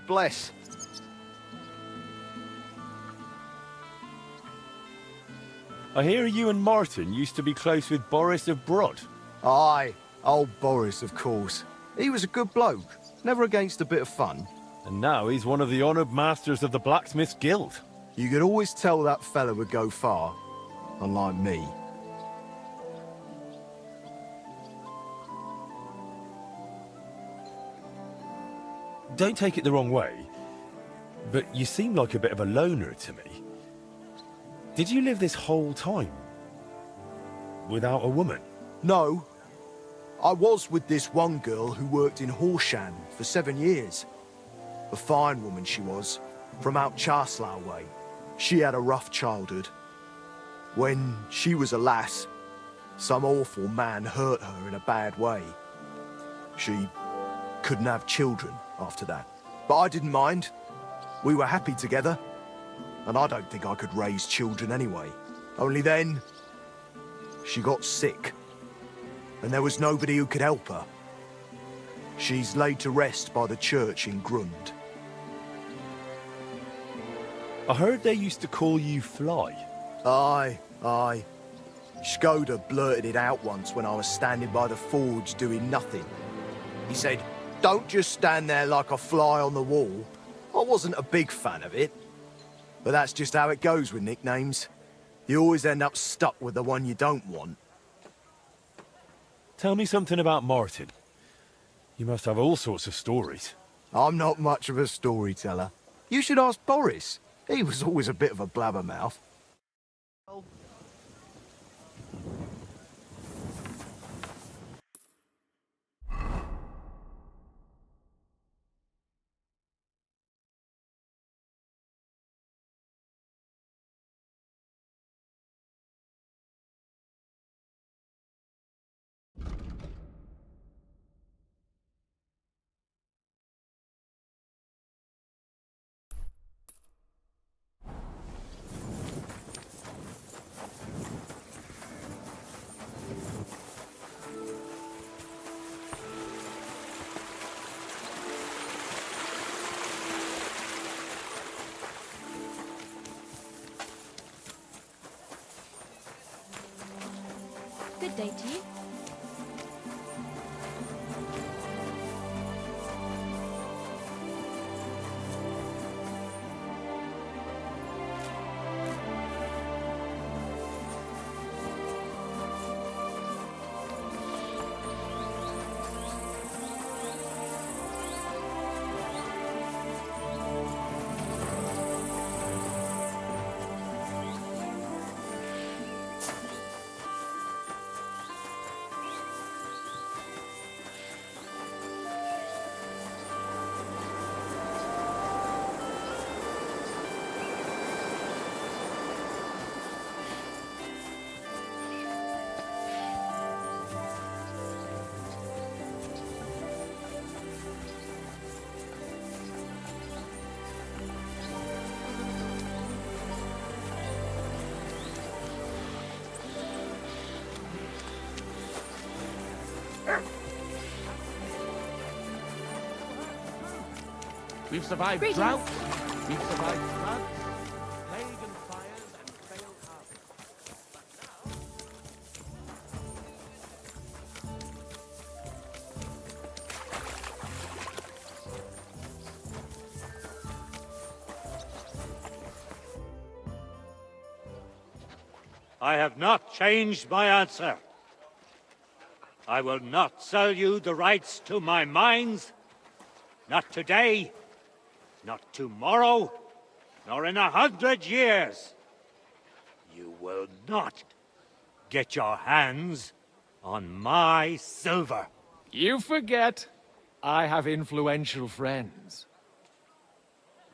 God bless. I hear you and Martin used to be close with Boris of Brod. Aye, old Boris, of course. He was a good bloke, never against a bit of fun. And now he's one of the honoured masters of the Blacksmiths Guild. You could always tell that fella would go far, unlike me. Don't take it the wrong way, but you seem like a bit of a loner to me. Did you live this whole time without a woman? No. I was with this one girl who worked in Horschan for 7 years. A fine woman she was, from out Charslow way. She had a rough childhood. When she was a lass, some awful man hurt her in a bad way. She couldn't have children after that. But I didn't mind. We were happy together. And I don't think I could raise children anyway. Only then, she got sick. And there was nobody who could help her. She's laid to rest by the church in Grund. I heard they used to call you Fly. Aye, aye. Skoda blurted it out once when I was standing by the forge doing nothing. He said, "Don't just stand there like a fly on the wall." I wasn't a big fan of it. But that's just how it goes with nicknames. You always end up stuck with the one you don't want. Tell me something about Martin. You must have all sorts of stories. I'm not much of a storyteller. You should ask Boris. He was always a bit of a blabbermouth. Good day to you. We've survived Greetings. drought, we've survived floods, plague and fires, and failed harvests. I have not changed my answer. I will not sell you the rights to my mines. Not today, not tomorrow, nor in 100 years. You will not get your hands on my silver. You forget, I have influential friends.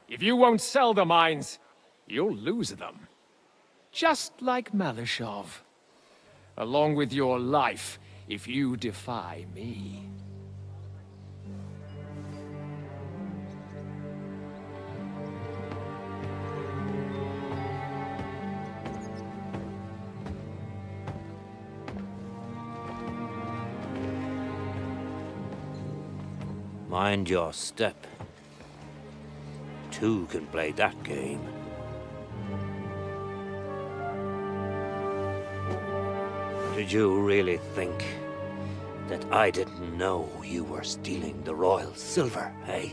If you won't sell the mines, you'll lose them. Just like Malishov. Along with your life, if you defy me. Mind your step. too can play that game. Did you really think that I didn't know you were stealing the royal silver, eh?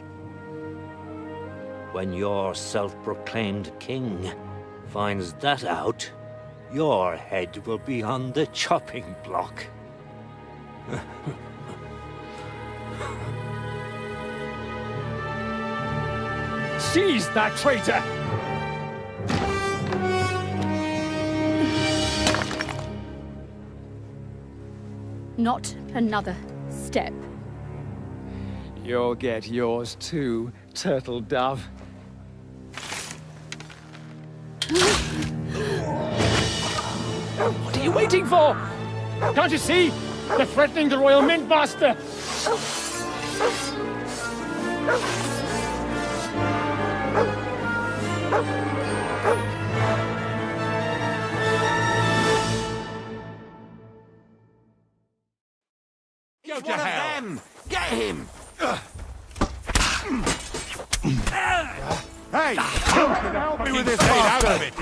When your self-proclaimed king finds that out, your head will be on the chopping block. Seize that traitor! Not another step. You'll get yours too, turtle dove. What are you waiting for? Can't you see? They're threatening the Royal Mint Master! Go to hell! Get him! Hey! Help me with this bastard!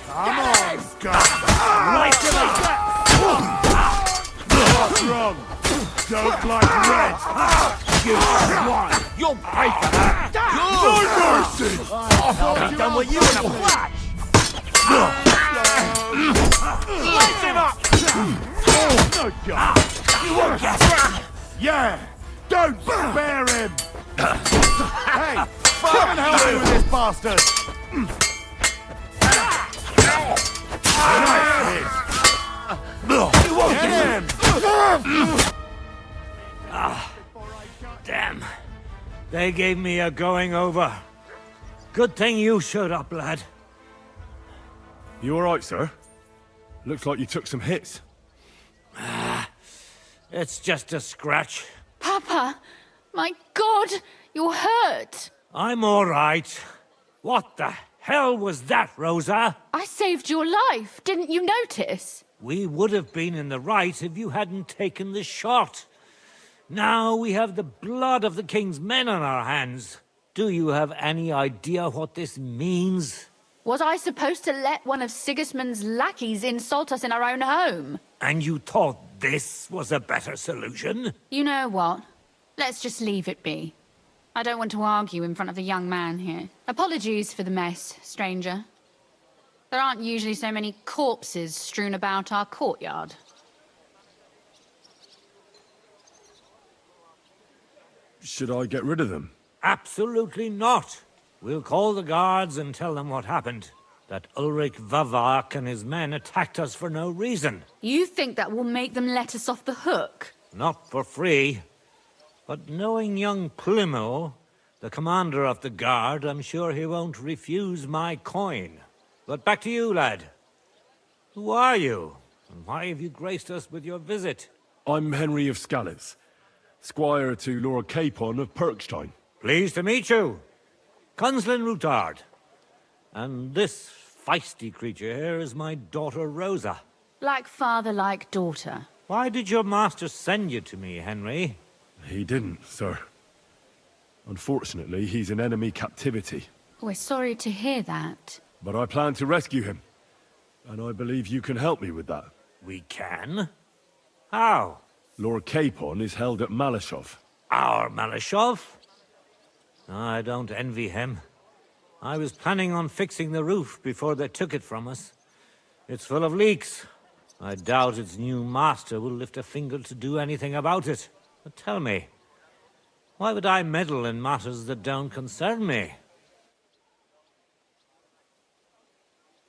Come on, God! Right to What's wrong? Don't like red! You swine! You'll pay for that! No mercy! I'll be done with you in a flash! Light him up! Good God! You won't get it! Yeah! Don't spare him! Hey! Come and help me with this bastard! You won't Get him! Damn. They gave me a going over. Good thing you showed up, lad. You alright, sir? Looks like you took some hits. It's just a scratch. Papa! My God! You're hurt! I'm all right. What the hell was that, Rosa? I saved your life, didn't you notice? We would have been in the right if you hadn't taken the shot. Now we have the blood of the king's men on our hands. Do you have any idea what this means? Was I supposed to let one of Sigismund's lackeys insult us in our own home? And you thought this was a better solution? You know what? Let's just leave it be. I don't want to argue in front of the young man here. Apologies for the mess, stranger. There aren't usually so many corpses strewn about our courtyard. Should I get rid of them? Absolutely not. We'll call the guards and tell them what happened. That Ulrich Vavak and his men attacked us for no reason. You think that will make them let us off the hook? Not for free. But knowing young Plimo, the commander of the guard, I'm sure he won't refuse my coin. But back to you, lad. Who are you? And why have you graced us with your visit? I'm Henry of Skalitz, squire to Lord Capon of Perkstein. Pleased to meet you. Kunzlin Ruthard. And this feisty creature here is my daughter Rosa. Like father, like daughter. Why did your master send you to me, Henry? He didn't, sir. Unfortunately, he's in enemy captivity. We're sorry to hear that. But I plan to rescue him. And I believe you can help me with that. We can? How? Lord Capon is held at Malashov. Our Malashov? I don't envy him. I was planning on fixing the roof before they took it from us. It's full of leaks. I doubt its new master will lift a finger to do anything about it. But tell me, why would I meddle in matters that don't concern me?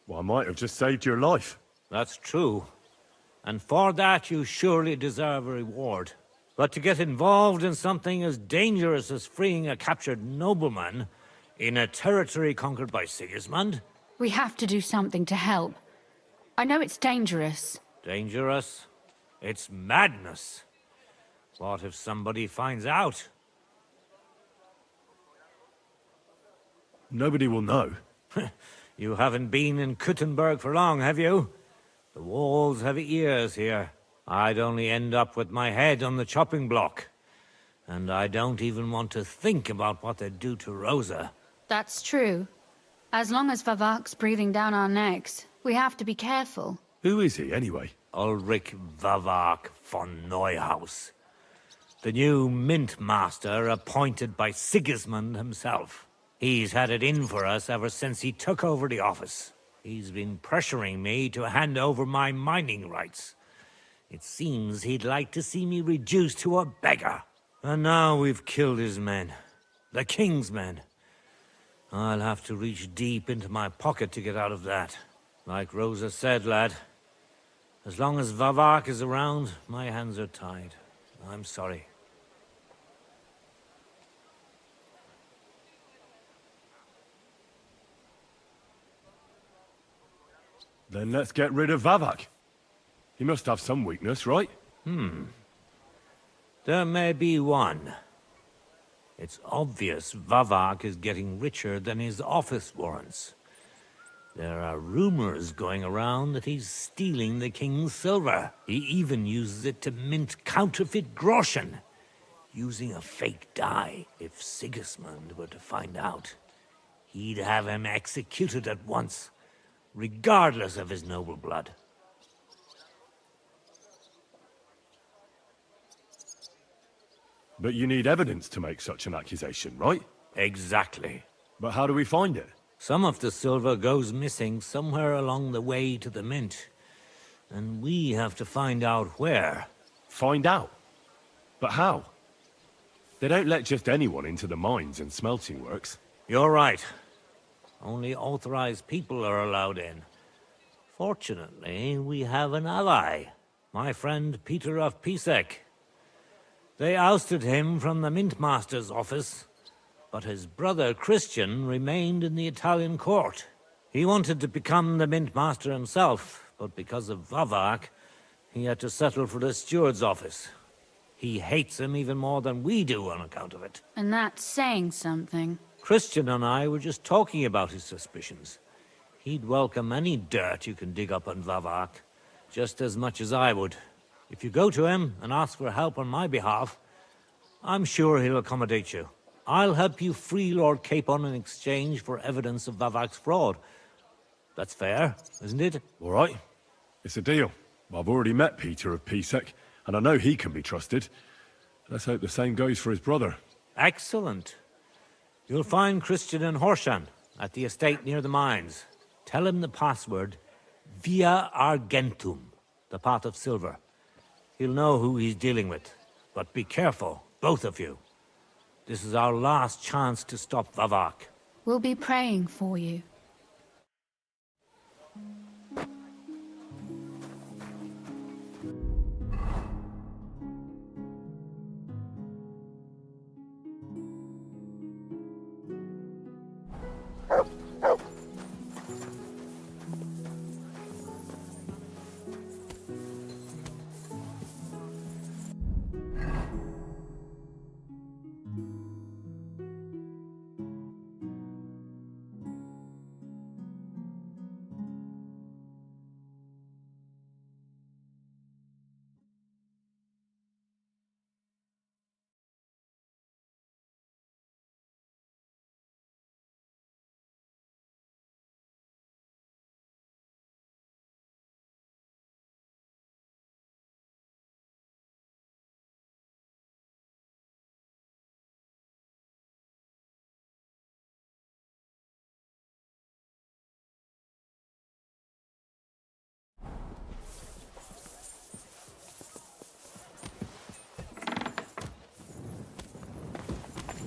Well, I might have just saved your life. That's true. And for that you surely deserve a reward. But to get involved in something as dangerous as freeing a captured nobleman in a territory conquered by Sigismund? We have to do something to help. I know it's dangerous. Dangerous? It's madness. What if somebody finds out? Nobody will know. You haven't been in Kuttenberg for long, have you? The walls have ears here. I'd only end up with my head on the chopping block. And I don't even want to think about what they'd do to Rosa. That's true. As long as Vavak's breathing down our necks, we have to be careful. Who is he, anyway? Ulrich Vavak von Neuhaus. The new mint master appointed by Sigismund himself. He's had it in for us ever since he took over the office. He's been pressuring me to hand over my mining rights. It seems he'd like to see me reduced to a beggar. And now we've killed his men. The king's men. I'll have to reach deep into my pocket to get out of that. Like Rosa said, lad. As long as Vavak is around, my hands are tied. I'm sorry. Then let's get rid of Vavak. He must have some weakness, right? There may be one. It's obvious Vavak is getting richer than his office warrants. There are rumors going around that he's stealing the king's silver. He even uses it to mint counterfeit groschen, using a fake dye. If Sigismund were to find out, he'd have him executed at once, regardless of his noble blood. But you need evidence to make such an accusation, right? Exactly. But how do we find it? Some of the silver goes missing somewhere along the way to the mint, and we have to find out where. Find out? But how? They don't let just anyone into the mines and smelting works. You're right. Only authorized people are allowed in. Fortunately, we have an ally. My friend Peter of Pisek. They ousted him from the Mint Master's office, but his brother Christian remained in the Italian court. He wanted to become the Mint Master himself, but because of Vavak, he had to settle for the steward's office. He hates him even more than we do on account of it. And that's saying something. Christian and I were just talking about his suspicions. He'd welcome any dirt you can dig up on Vavak, just as much as I would. If you go to him and ask for help on my behalf, I'm sure he'll accommodate you. I'll help you free Lord Capon in exchange for evidence of Vavak's fraud. That's fair, isn't it? All right. It's a deal. I've already met Peter of Pisek, and I know he can be trusted. Let's hope the same goes for his brother. Excellent. You'll find Christian and Horschan at the estate near the mines. Tell him the password, Via Argentum, the pot of silver. He'll know who he's dealing with. But be careful, both of you. This is our last chance to stop Vavak. We'll be praying for you.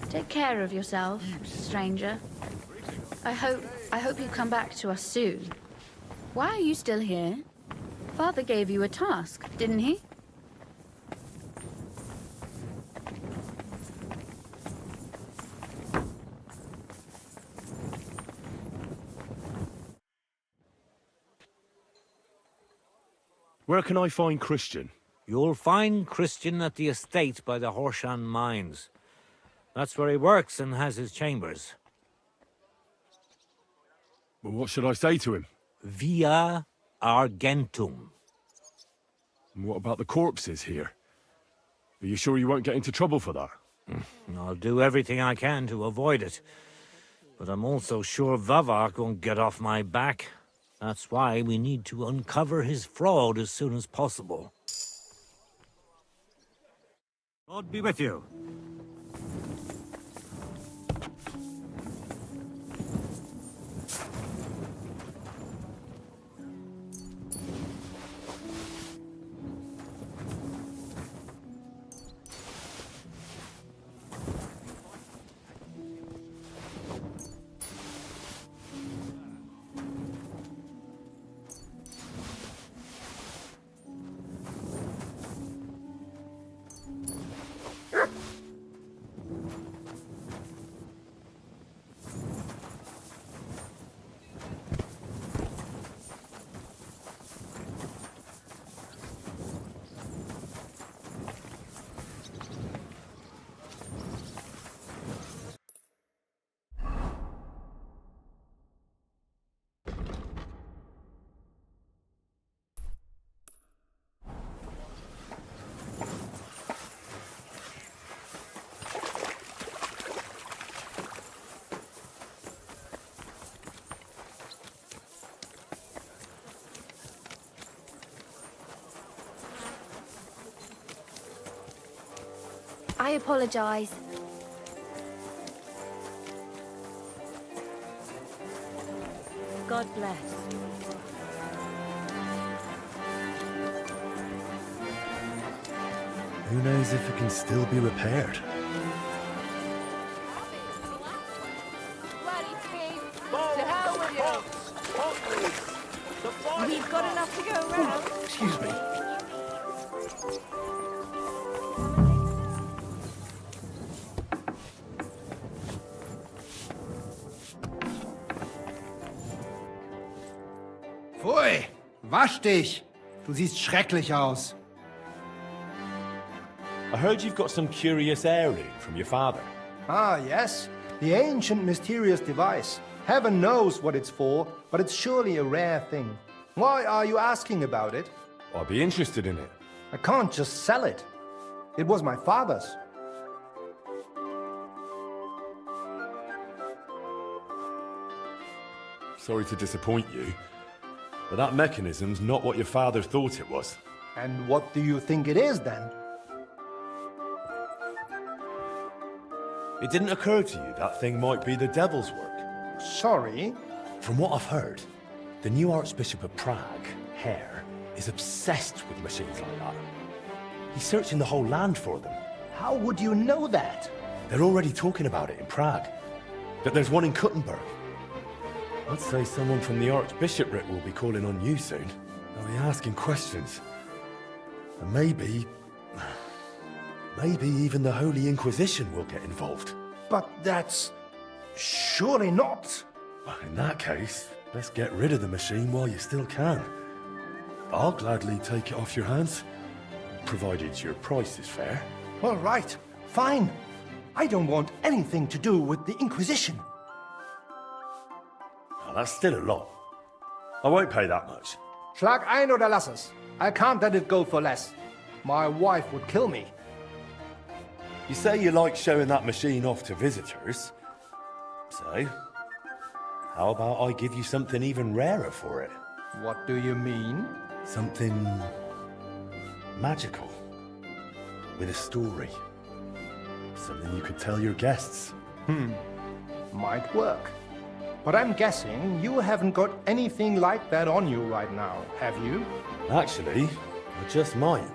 Take care of yourself, stranger. I hope you come back to us soon. Why are you still here? Father gave you a task, didn't he? Where can I find Christian? You'll find Christian at the estate by the Horschan mines. That's where he works and has his chambers. Well, what should I say to him? Via Argentum. And what about the corpses here? Are you sure you won't get into trouble for that? I'll do everything I can to avoid it. But I'm also sure Vavak won't get off my back. That's why we need to uncover his fraud as soon as possible. God be with you. I apologize. God bless. Who knows if it can still be repaired? We've got enough to go around. Excuse me. Pfui, wasch dich. Du siehst schrecklich aus. I heard you've got some curious heirloom from your father. Ah, yes. The ancient mysterious device. Heaven knows what it's for, but it's surely a rare thing. Why are you asking about it? I'd be interested in it. I can't just sell it. It was my father's. Sorry to disappoint you, but that mechanism's not what your father thought it was. And what do you think it is, then? It didn't occur to you that thing might be the devil's work? Sorry? From what I've heard, the new Archbishop of Prague, Herr, is obsessed with machines like that. He's searching the whole land for them. How would you know that? They're already talking about it in Prague. That there's one in Kuttenberg. I'd say someone from the Archbishopric will be calling on you soon. They'll be asking questions. And maybe even the Holy Inquisition will get involved. But that's... surely not. Well, in that case, let's get rid of the machine while you still can. I'll gladly take it off your hands, provided your price is fair. All right, fine. I don't want anything to do with the Inquisition. Well, that's still a lot. I won't pay that much. Schlag ein oder lass es. I can't let it go for less. My wife would kill me. You say you like showing that machine off to visitors. So, how about I give you something even rarer for it? What do you mean? Something magical. With a story. Something you could tell your guests. Might work. But I'm guessing you haven't got anything like that on you right now, have you? Actually, I just might.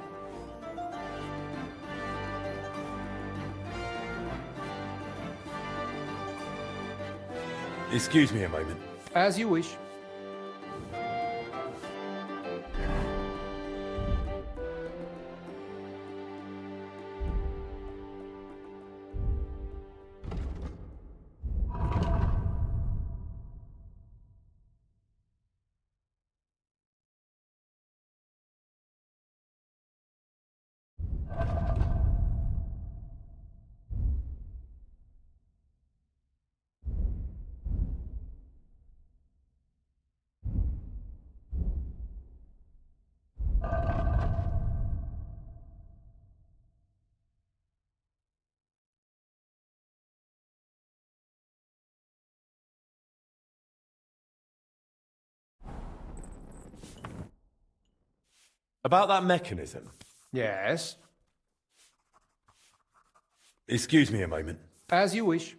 Excuse me a moment. As you wish. About that mechanism. Yes, Excuse me a moment. as you wish.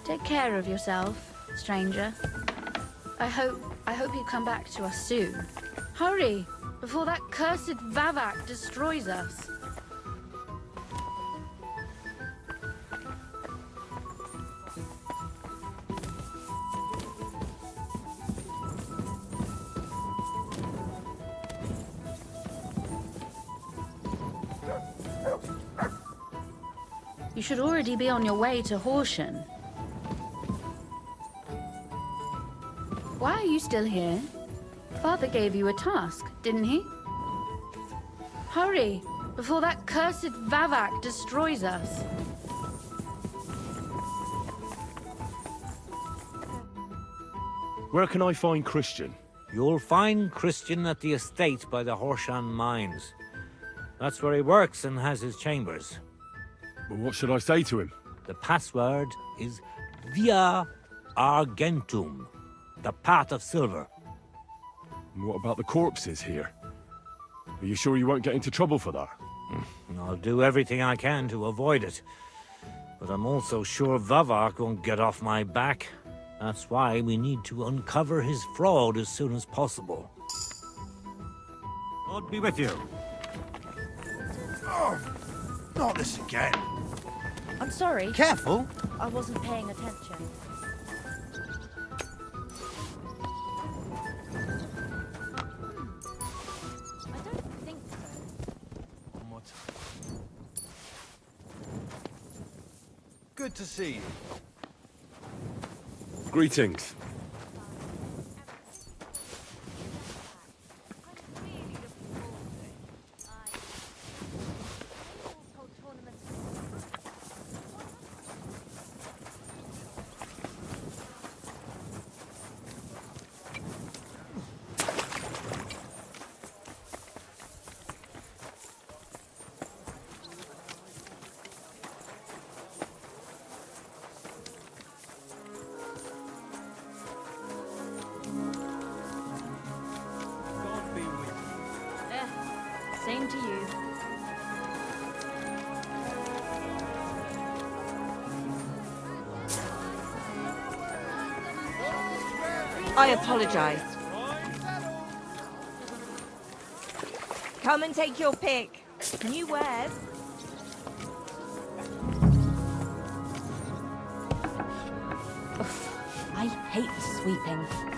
Take care of yourself, stranger. I hope you come back to us soon. Hurry, before that cursed Vavak destroys us. You should already be on your way to Horschan. Why are you still here? Father gave you a task, didn't he? Hurry, before that cursed Vavak destroys us. Where can I find Christian? You'll find Christian at the estate by the Horschan mines. That's where he works and has his chambers. Well, what should I say to him? The password is Via Argentum, the path of silver. And what about the corpses here? Are you sure you won't get into trouble for that? I'll do everything I can to avoid it. But I'm also sure Vavak won't get off my back. That's why we need to uncover his fraud as soon as possible. God be with you. Oh, not this again. I'm sorry. Careful. I wasn't paying attention. I don't think so. One more time. Good to see you. Greetings. Same to you. I apologize. Come and take your pick. New wares. I hate sweeping.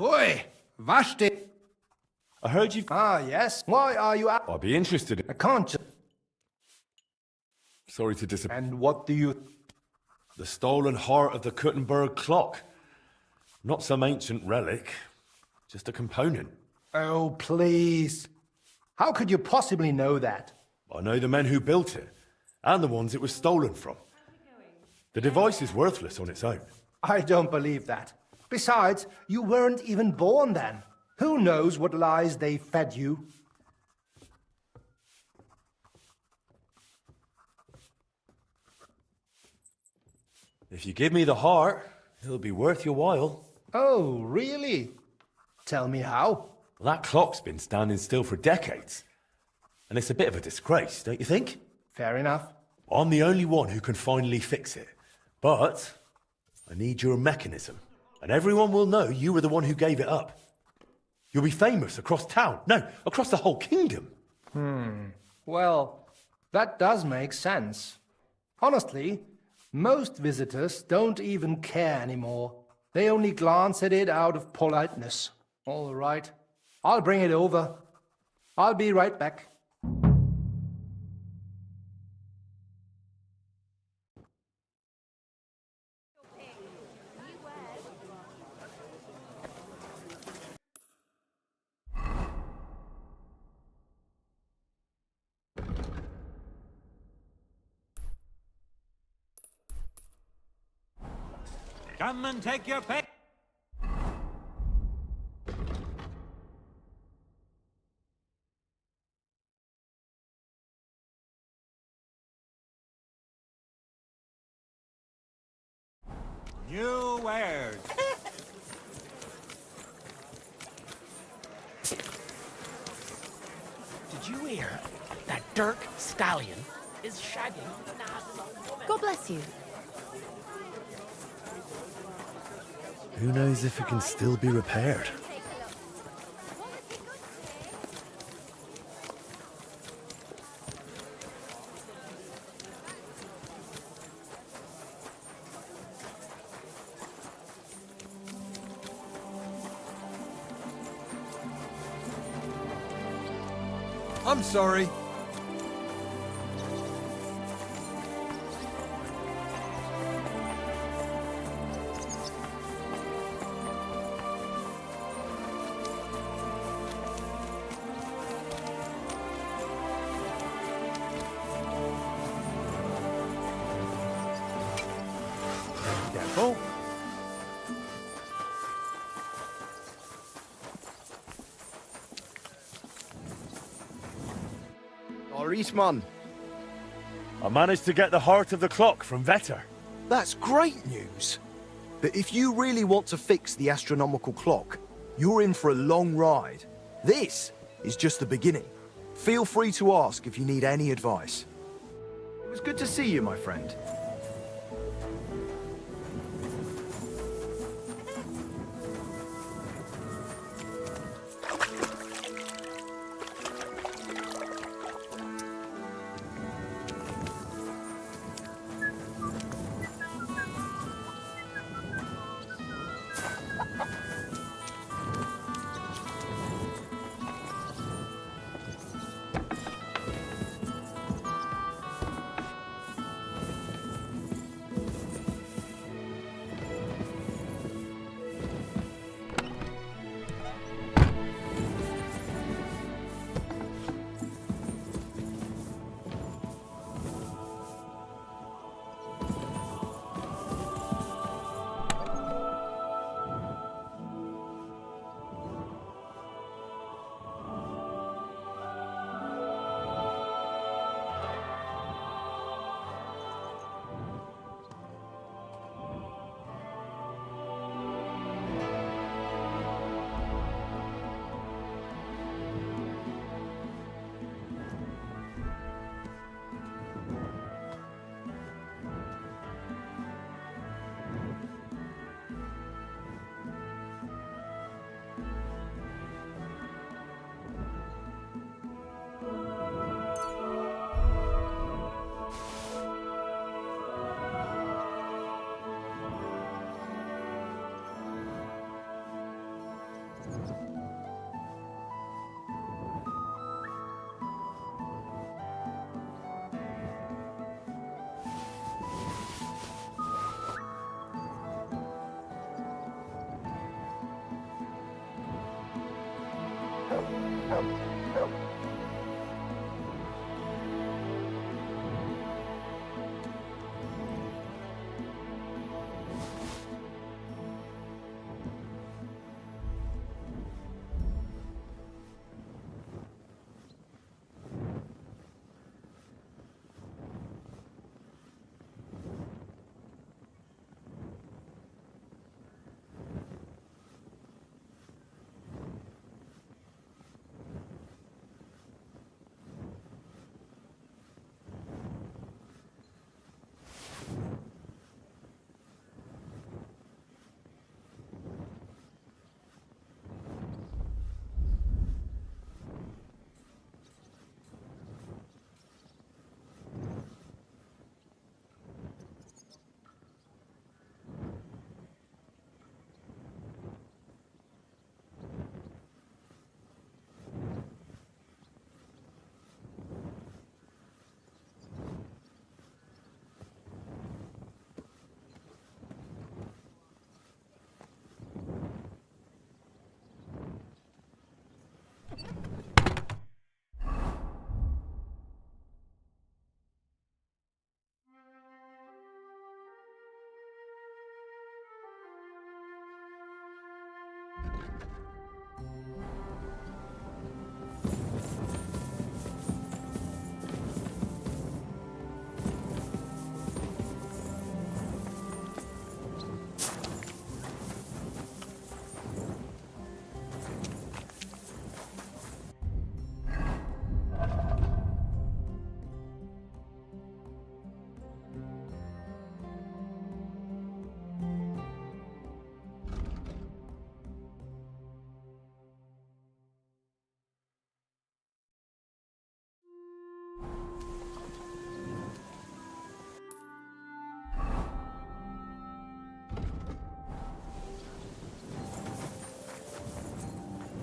Pfui! Wasch dich! I heard you... Ah, yes? Why are you out? I'd be interested in... I can't just... Sorry to disappoint. And what do you... the stolen heart of the Kuttenberg clock. Not some ancient relic, just a component. Oh, please. How could you possibly know that? I know the men who built it, and the ones it was stolen from. The device is worthless on its own. I don't believe that. Besides, you weren't even born then. Who knows what lies they fed you? If you give me the heart, it'll be worth your while. Oh, really? Tell me how. Well, that clock's been standing still for decades. And it's a bit of a disgrace, don't you think? Fair enough. I'm the only one who can finally fix it. But I need your mechanism. And everyone will know you were the one who gave it up. You'll be famous across town. No, across the whole kingdom. Well, that does make sense. Honestly, most visitors don't even care anymore. They only glance at it out of politeness. All right, I'll bring it over. I'll be right back. Come and take your pick. New wares. Did you hear? That Dirk Stallion is shagging the Naz's old woman. God bless you. Who knows if it can still be repaired? I'm sorry. Careful. Eastman. I managed to get the heart of the clock from Vetter. That's great news. But if you really want to fix the astronomical clock, you're in for a long ride. This is just the beginning. Feel free to ask if you need any advice. It was good to see you, my friend.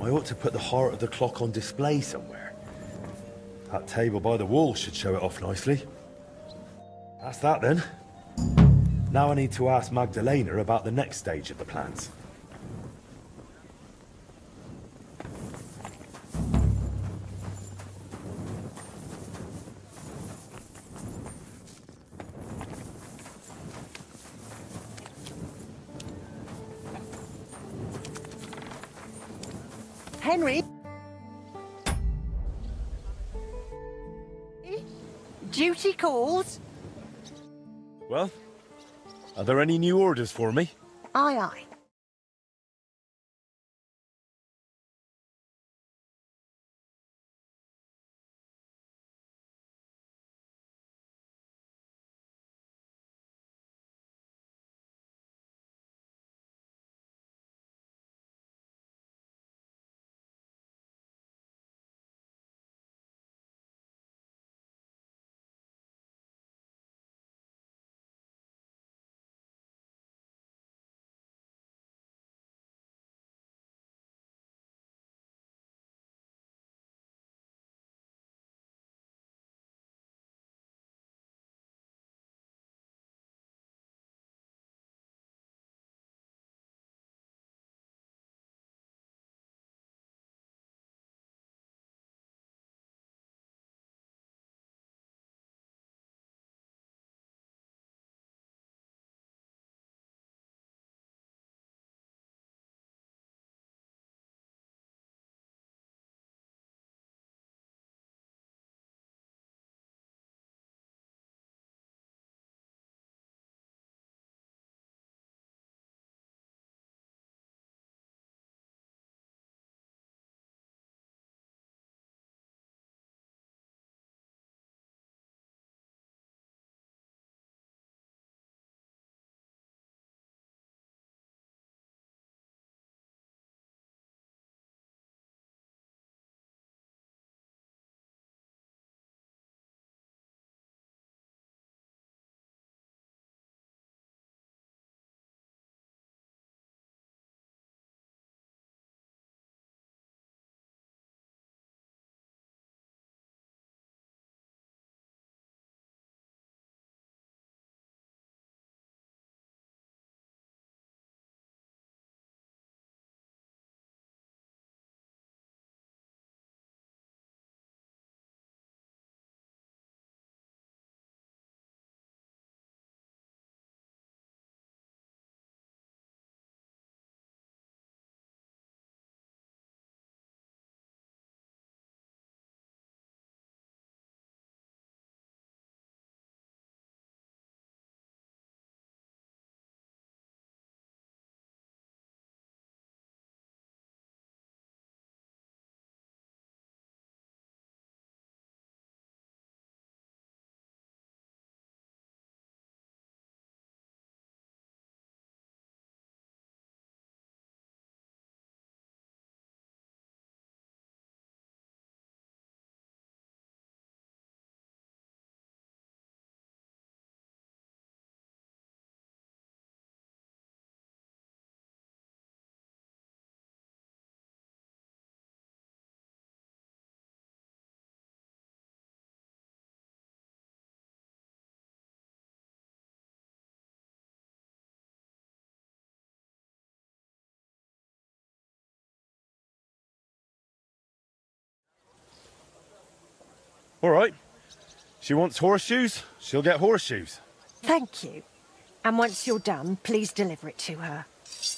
I ought to put the heart of the clock on display somewhere. That table by the wall should show it off nicely. That's that then. Now I need to ask Magdalena about the next stage of the plans. Henry? Duty calls? Well, are there any new orders for me? Aye, aye. All right. She wants horseshoes, she'll get horseshoes. Thank you. And once you're done, please deliver it to her.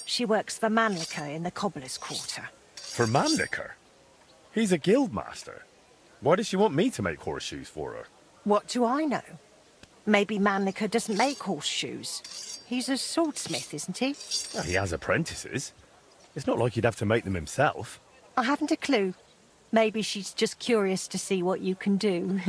She works for Mannlicher in the Cobbler's Quarter. For Mannlicher? He's a guild master. Why does she want me to make horseshoes for her? What do I know? Maybe Mannlicher doesn't make horseshoes. He's a swordsmith, isn't he? Well, he has apprentices. It's not like he'd have to make them himself. I haven't a clue. Maybe she's just curious to see what you can do.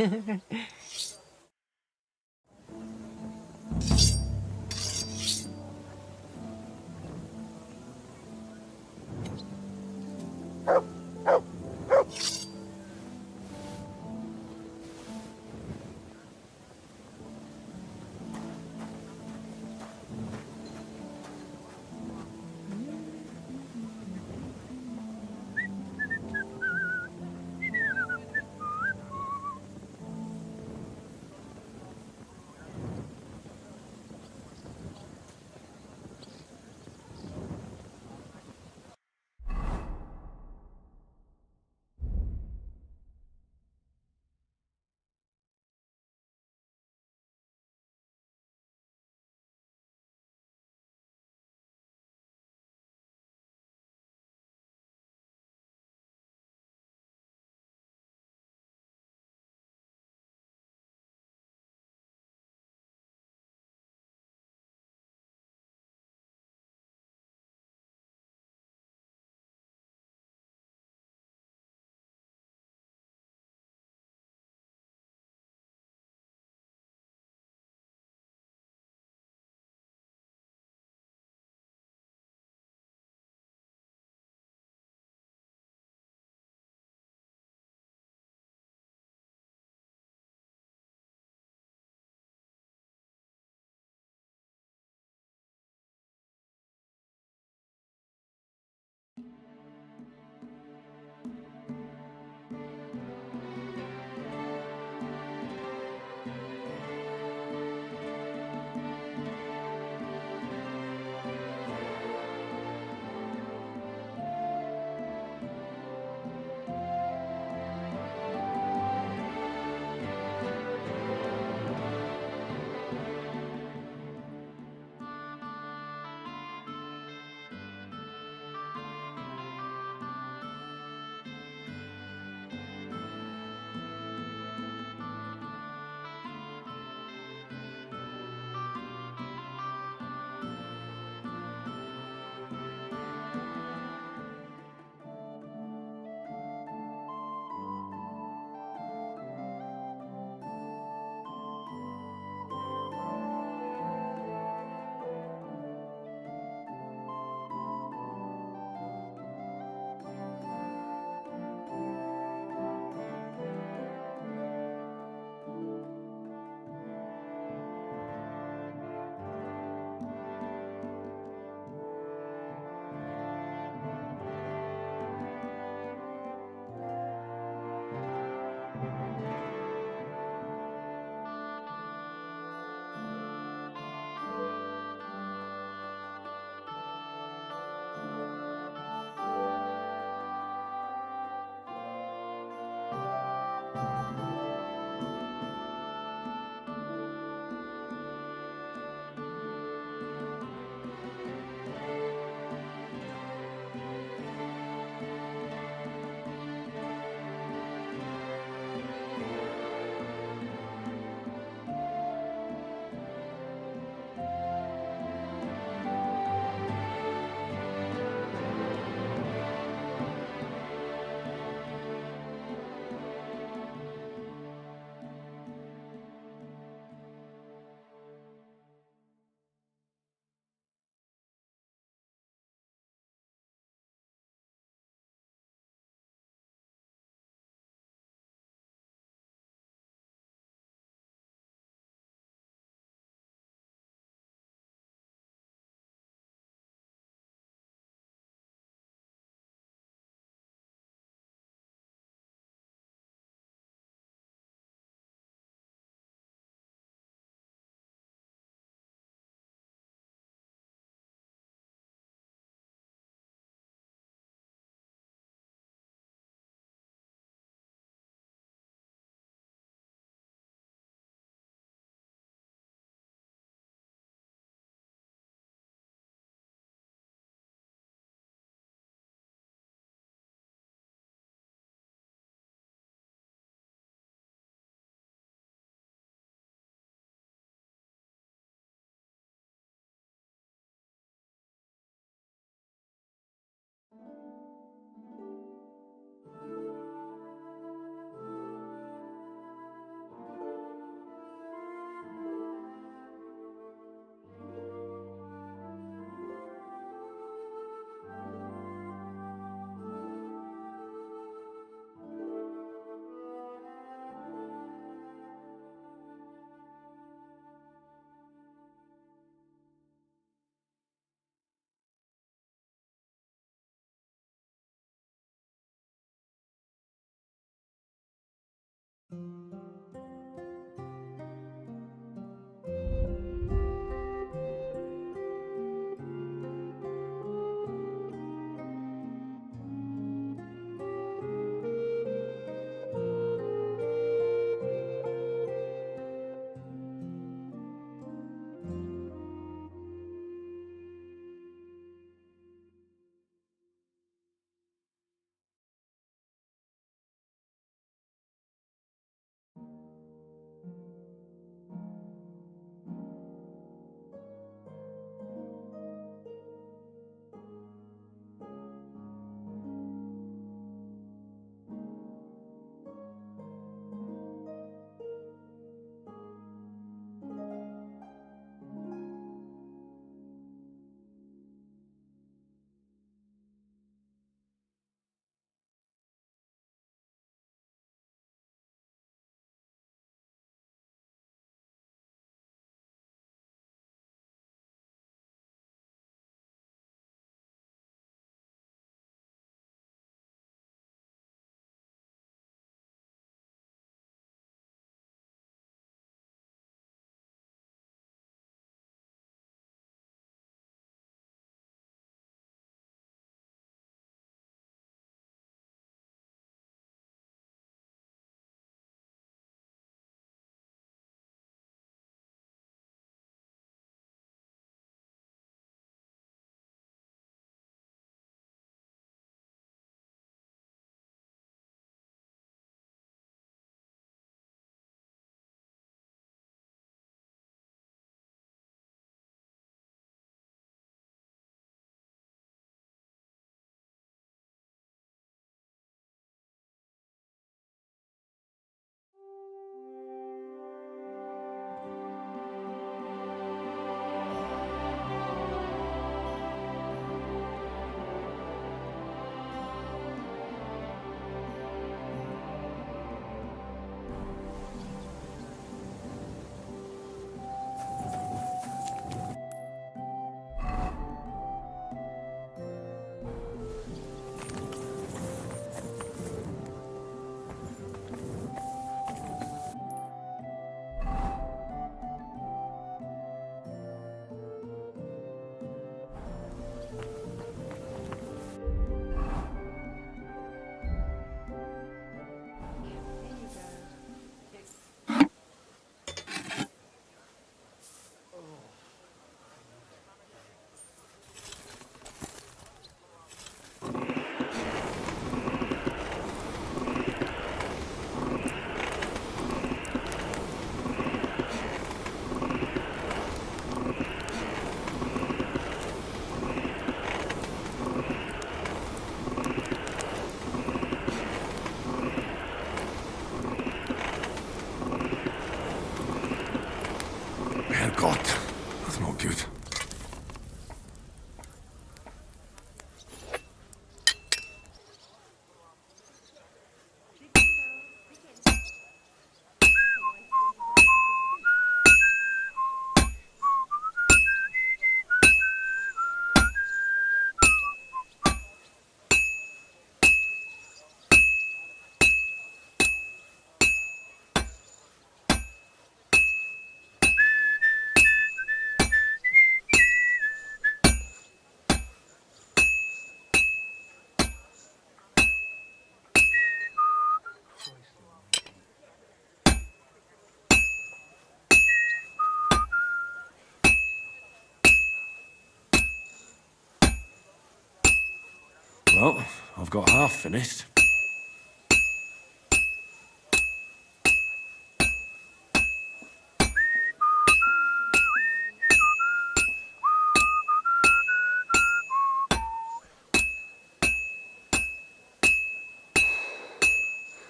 Well, I've got half finished.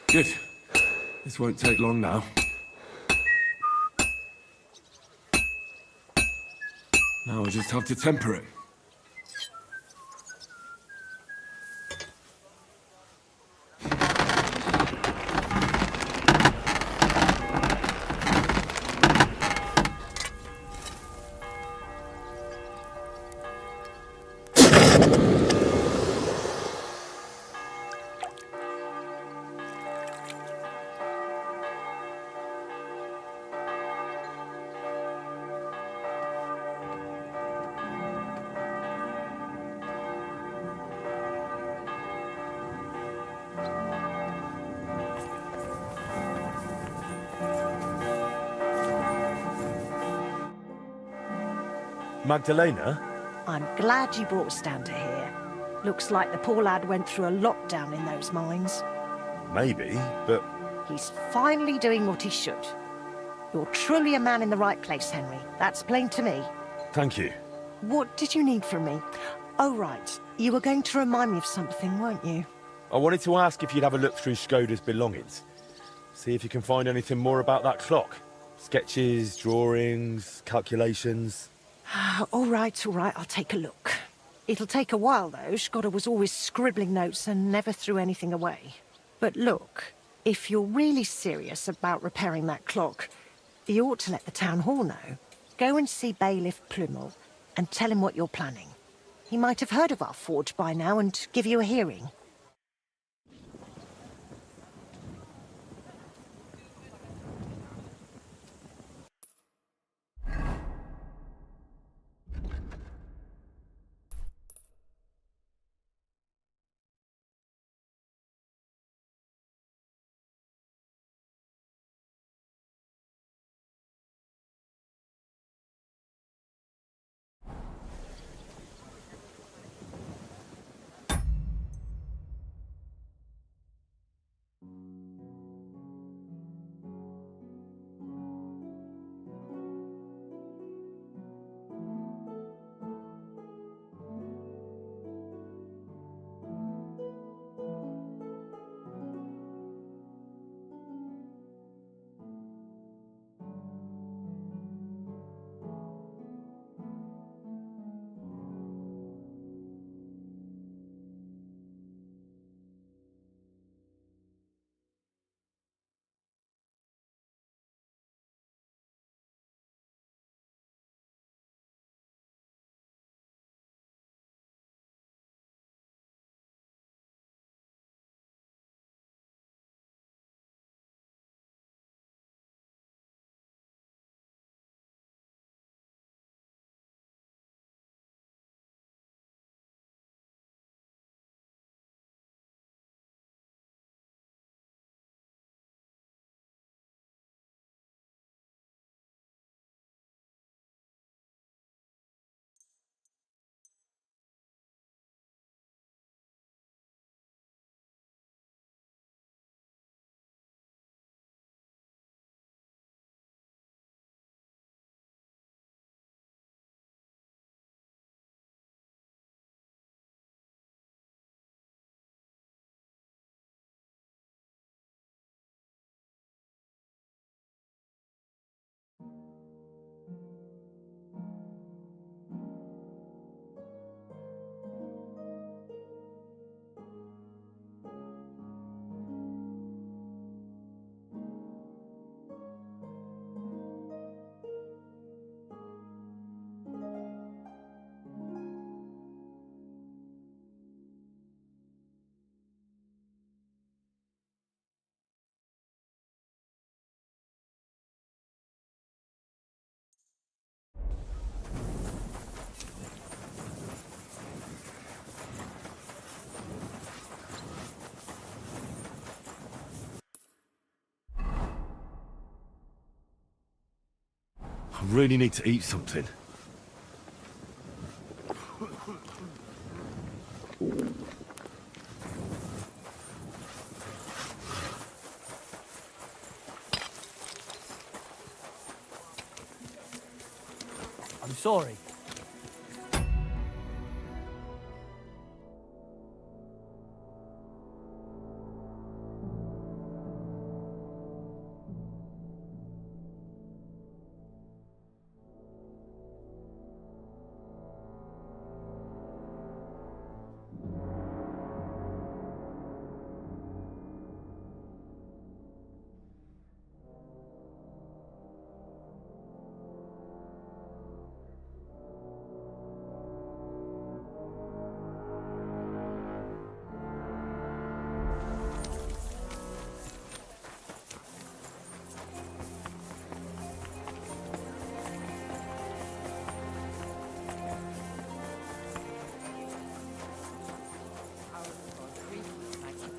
Good. This won't take long now. Now I just have to temper it. Magdalena? I'm glad you brought us down to here. Looks like the poor lad went through a lot down in those mines. Maybe, but He's finally doing what he should. You're truly a man in the right place, Henry. That's plain to me. thank you. What did you need from me? Oh, right. You were going to remind me of something, weren't you? I wanted to ask if you'd have a look through Skoda's belongings. See if you can find anything more about that clock. Sketches, drawings, calculations. All right, I'll take a look. It'll take a while, though. Skoda was always scribbling notes and never threw anything away. But look, if you're really serious about repairing that clock, you ought to let the town hall know. Go and see Bailiff Plumel and tell him what you're planning. He might have heard of our forge by now and give you a hearing. I really need to eat something. sorry.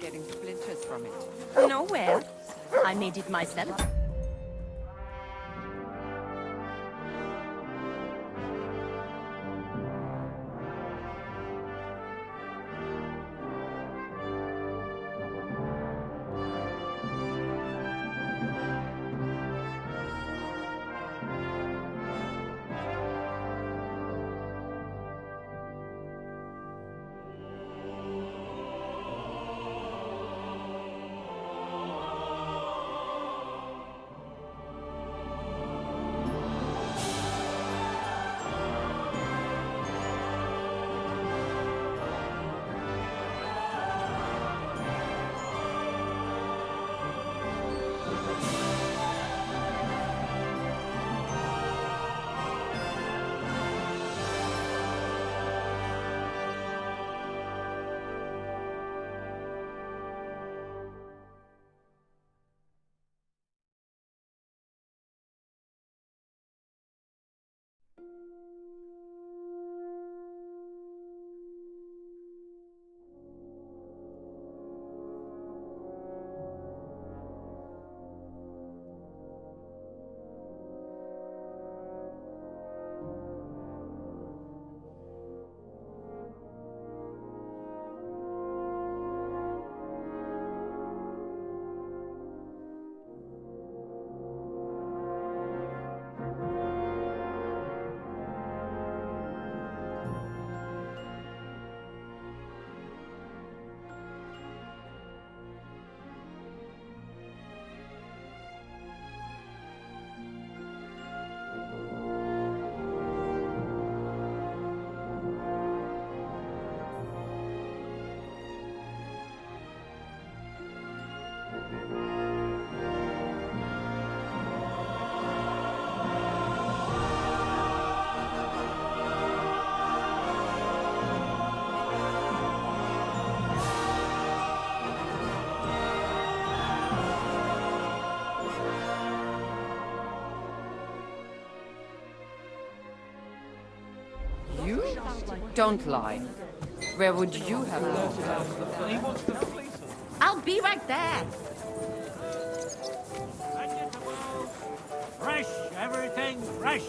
Getting splinters from it. Nowhere. I made it myself. You? Don't lie. Where would you have gone? I'll be right there. Fresh, everything fresh.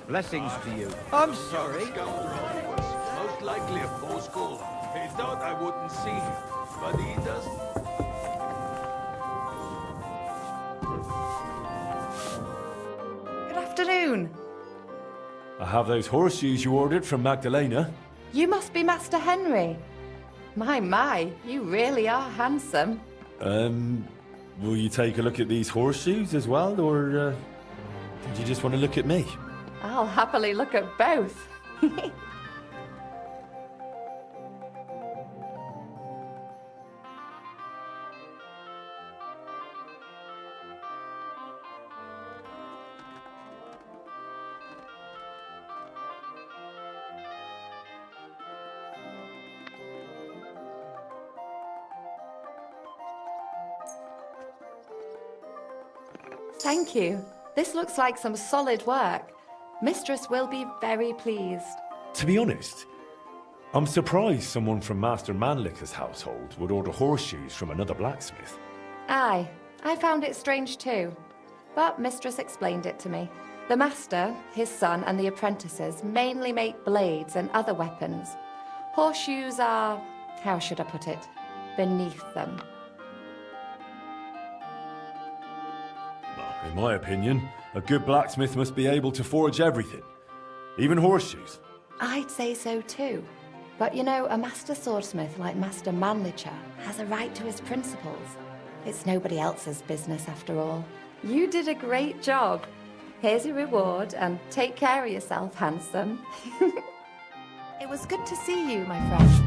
Blessings to you. I'm sorry. Most likely a false call. He thought I wouldn't see him, but he does. Good afternoon. I have those horseshoes you ordered from Magdalena. You must be Master Henry. My, you really are handsome. Will you take a look at these horseshoes as well, or did you just want to look at me? I'll happily look at both. Thank you. This looks like some solid work. Mistress will be very pleased. To be honest, I'm surprised someone from Master Manliker's household would order horseshoes from another blacksmith. Aye, I found it strange too. But Mistress explained it to me. The Master, his son, and the apprentices mainly make blades and other weapons. Horseshoes are, how should I put it, beneath them. In my opinion, a good blacksmith must be able to forge everything, even horseshoes. I'd say so too. But you know, a master swordsmith like Master Manlicher has a right to his principles. It's nobody else's business after all. You did a great job. Here's your reward, and take care of yourself, handsome. It was good to see you, my friend.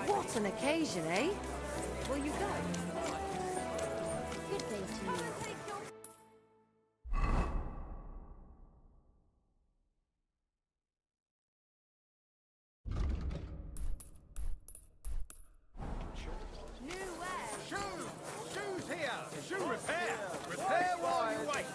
What an occasion, eh? Will you go? Good day to you. Shoes here! Shoe repair! Repair while you wait!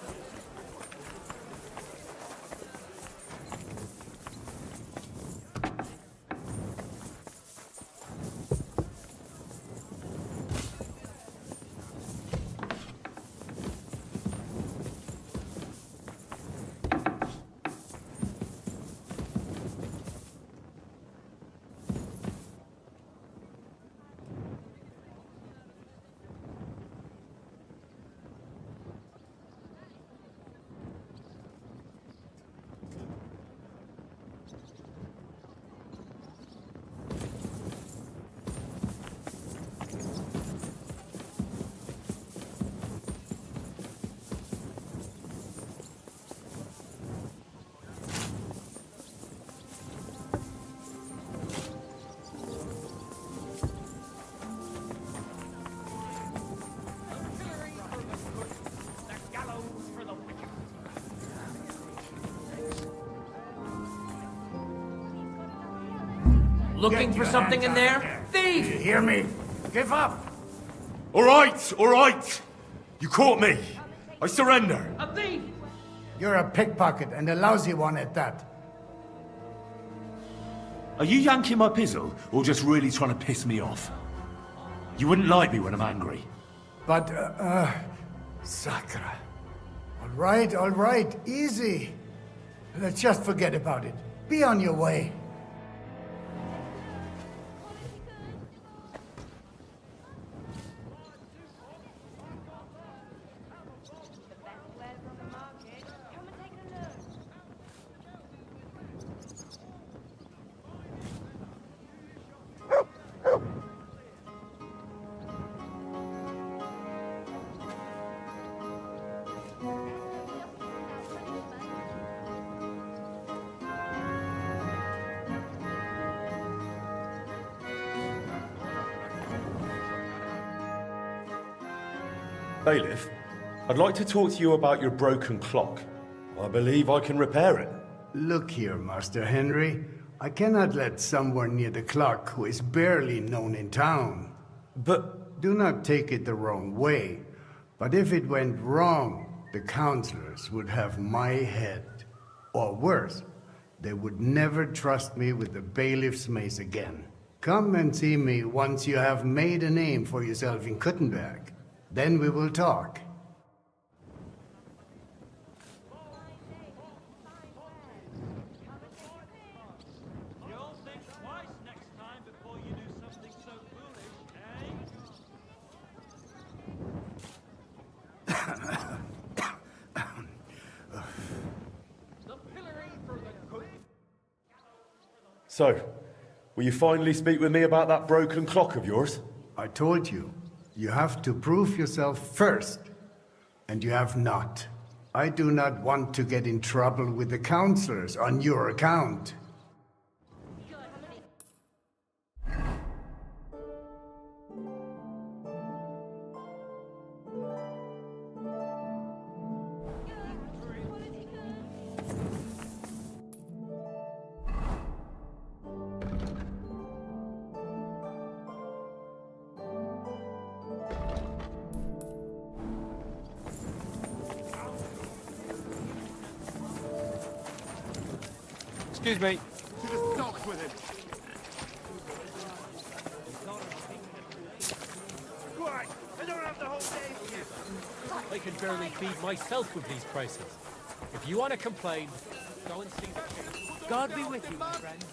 Looking for something in there? Thief! You hear me? Give up! All right! You caught me. I surrender. A thief! You're a pickpocket, and a lousy one at that. Are you yanking my pizzle, or just really trying to piss me off? You wouldn't like me when I'm angry. But, Sakra. All right, easy. Let's just forget about it. Be on your way. Bailiff, I'd like to talk to you about your broken clock. I believe I can repair it. Look here, Master Henry. I cannot let someone near the clock who is barely known in town. But... do not take it the wrong way. But if it went wrong, the counselors would have my head. Or worse, they would never trust me with the bailiff's mace again. Come and see me once you have made a name for yourself in Kuttenberg. Then we will talk. You'll think twice next time before you do something so foolish, eh? So, will you finally speak with me about that broken clock of yours? I told you. You have to prove yourself first, and you have not. I do not want to get in trouble with the counselors on your account. Excuse me. To the stocks with it. Quiet! I don't have the whole day here. I can barely feed myself with these prices. If you want to complain, go and see the king. God be with you, my friend.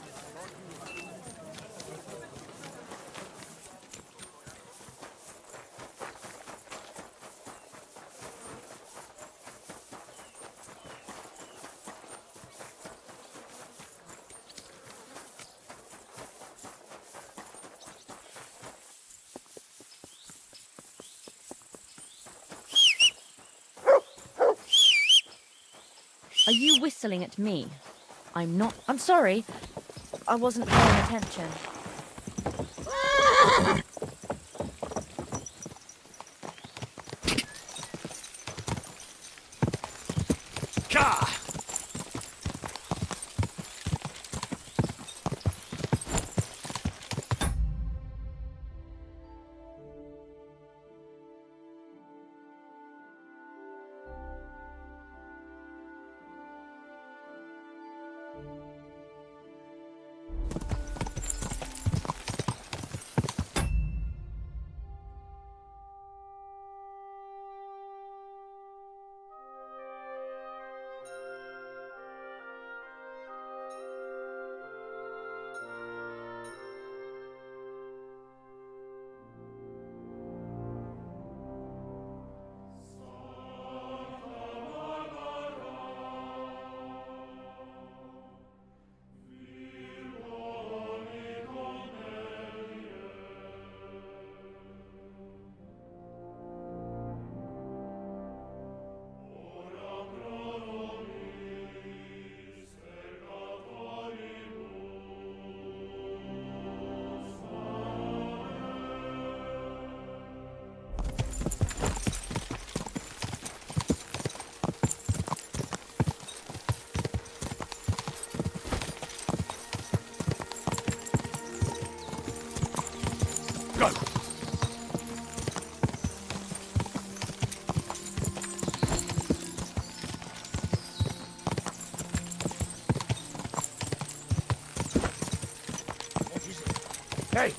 Are you whistling at me? I'm not. I'm sorry. I wasn't paying attention. Hey!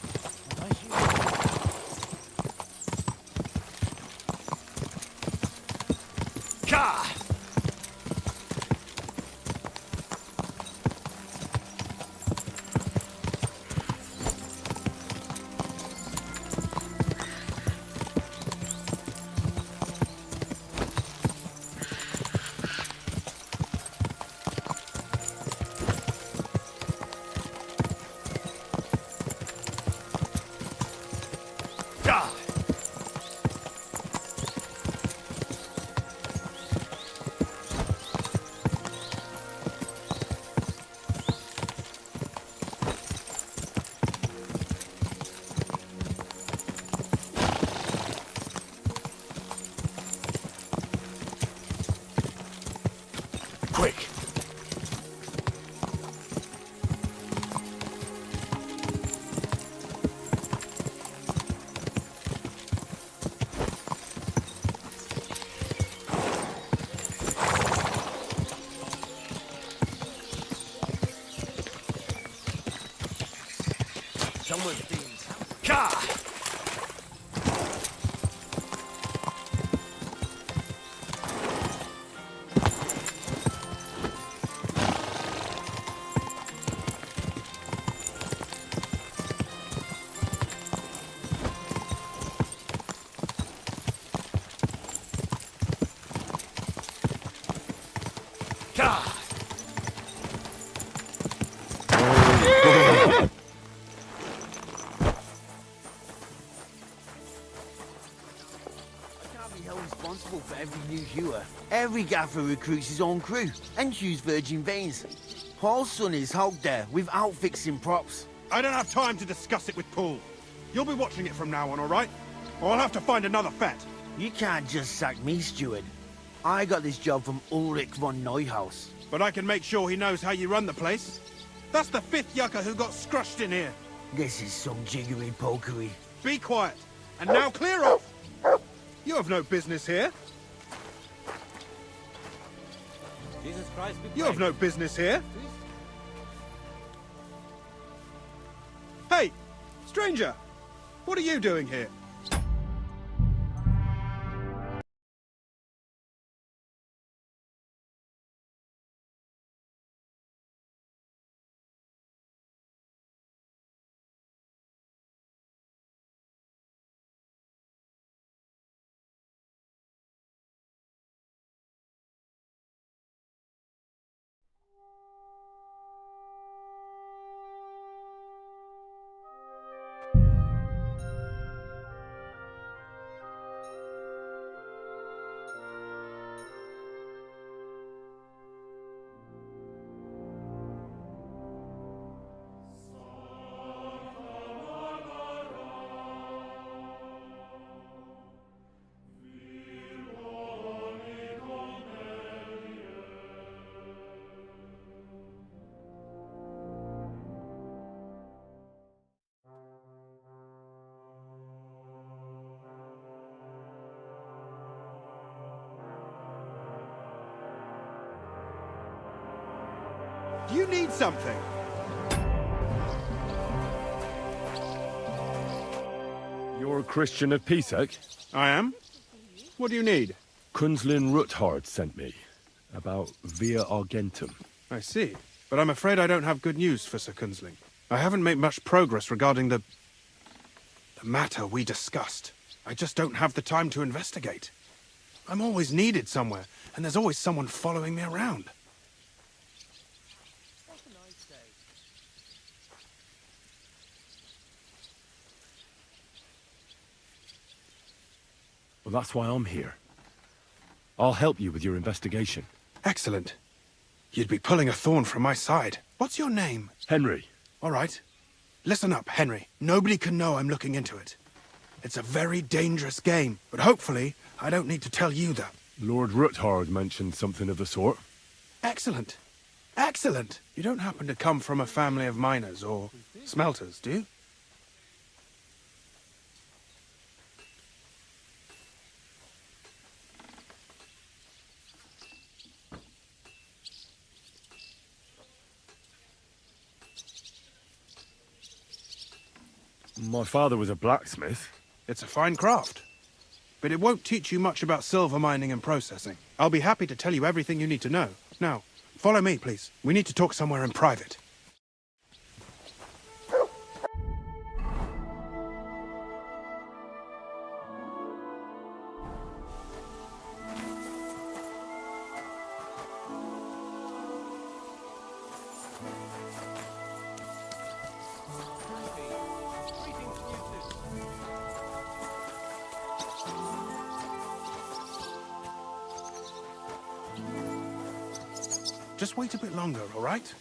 Quick! Someone's being... Car! For every new viewer. Every gaffer recruits his own crew and choose virgin veins. Paul's son is out there without fixing props. I don't have time to discuss it with Paul. You'll be watching it from now on, all right? Or I'll have to find another fet. You can't just sack me, steward. I got this job from Ulrich von Neuhaus. But I can make sure he knows how you run the place. That's the 5th yucca who got scrushed in here. This is some jiggery-pokery. Be quiet. And now clear off. You have no business here. Jesus Christ, you have no business here. Hey, stranger, what are you doing here? you need something? You're a Christian of Pisek? I am. What do you need? Kunzlin Ruthard sent me. About via Argentum. I see. But I'm afraid I don't have good news for Sir Kunzlin. I haven't made much progress regarding the matter we discussed. I just don't have the time to investigate. I'm always needed somewhere, and there's always someone following me around. Well, that's why I'm here. I'll help you with your investigation. Excellent. You'd be pulling a thorn from my side. What's your name? Henry. All right. Listen up, Henry. Nobody can know I'm looking into it. It's a very dangerous game, but hopefully I don't need to tell you that. Lord Ruthard mentioned something of the sort. Excellent. Excellent. You don't happen to come from a family of miners or smelters, do you? My father was a blacksmith. It's a fine craft. But it won't teach you much about silver mining and processing. I'll be happy to tell you everything you need to know. Now, follow me, please. We need to talk somewhere in private. Just wait a bit longer, all right?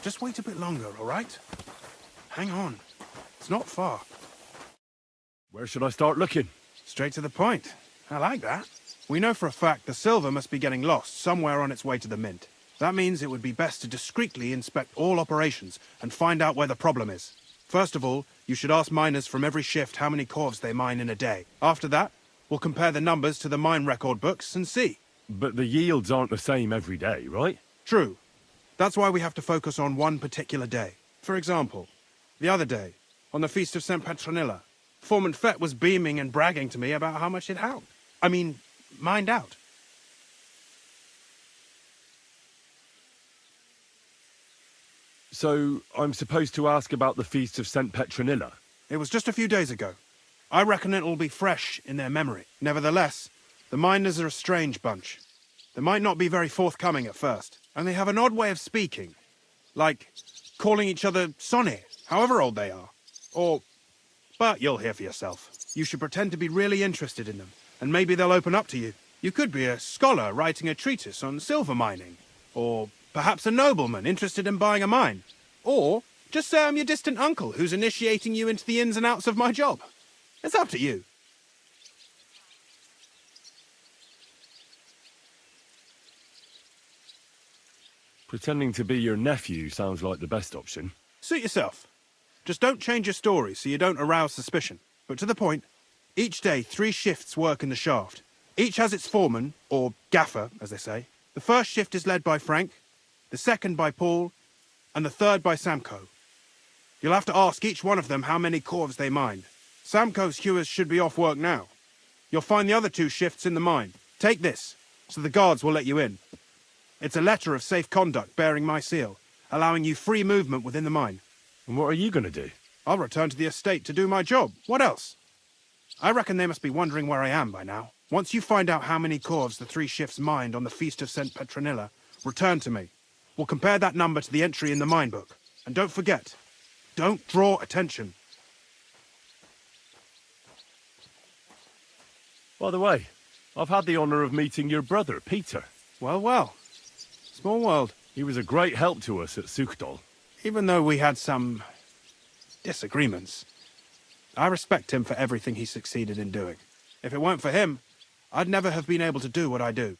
Just wait a bit longer, all right? Hang on. It's not far. Where should I start looking? Straight to the point. I like that. We know for a fact the silver must be getting lost somewhere on its way to the mint. That means it would be best to discreetly inspect all operations and find out where the problem is. First of all, you should ask miners from every shift how many corves they mine in a day. After that, we'll compare the numbers to the mine record books and see. But the yields aren't the same every day, right? True. That's why we have to focus on one particular day. For example, the other day, on the Feast of St. Petronilla, Foreman Fett was beaming and bragging to me about how much it helped. I mean, mined out. So, I'm supposed to ask about the Feast of St. Petronilla? It was just a few days ago. I reckon it'll be fresh in their memory. Nevertheless, the miners are a strange bunch. They might not be very forthcoming at first, and they have an odd way of speaking. Like calling each other Sonny, however old they are. But you'll hear for yourself. You should pretend to be really interested in them, and maybe they'll open up to you. You could be a scholar writing a treatise on silver mining, or perhaps a nobleman interested in buying a mine. Or just say I'm your distant uncle who's initiating you into the ins and outs of my job. It's up to you. Pretending to be your nephew sounds like the best option. Suit yourself. Just don't change your story so you don't arouse suspicion. But to the point, each day 3 shifts work in the shaft. Each has its foreman, or gaffer, as they say. The first shift is led by Frank, the second by Paul, and the third by Samko. You'll have to ask each one of them how many corves they mine. Samko's hewers should be off work now. You'll find the other 2 shifts in the mine. Take this, so the guards will let you in. It's a letter of safe conduct bearing my seal, allowing you free movement within the mine. And what are you going to do? I'll return to the estate to do my job. What else? I reckon they must be wondering where I am by now. Once you find out how many corves the 3 shifts mined on the Feast of St. Petronilla, return to me. We'll compare that number to the entry in the mine book. And don't forget, don't draw attention. By the way, I've had the honour of meeting your brother, Peter. Well, well. Small world. He was a great help to us at Sukdal. Even though we had some disagreements, I respect him for everything he succeeded in doing. If it weren't for him, I'd never have been able to do what I do.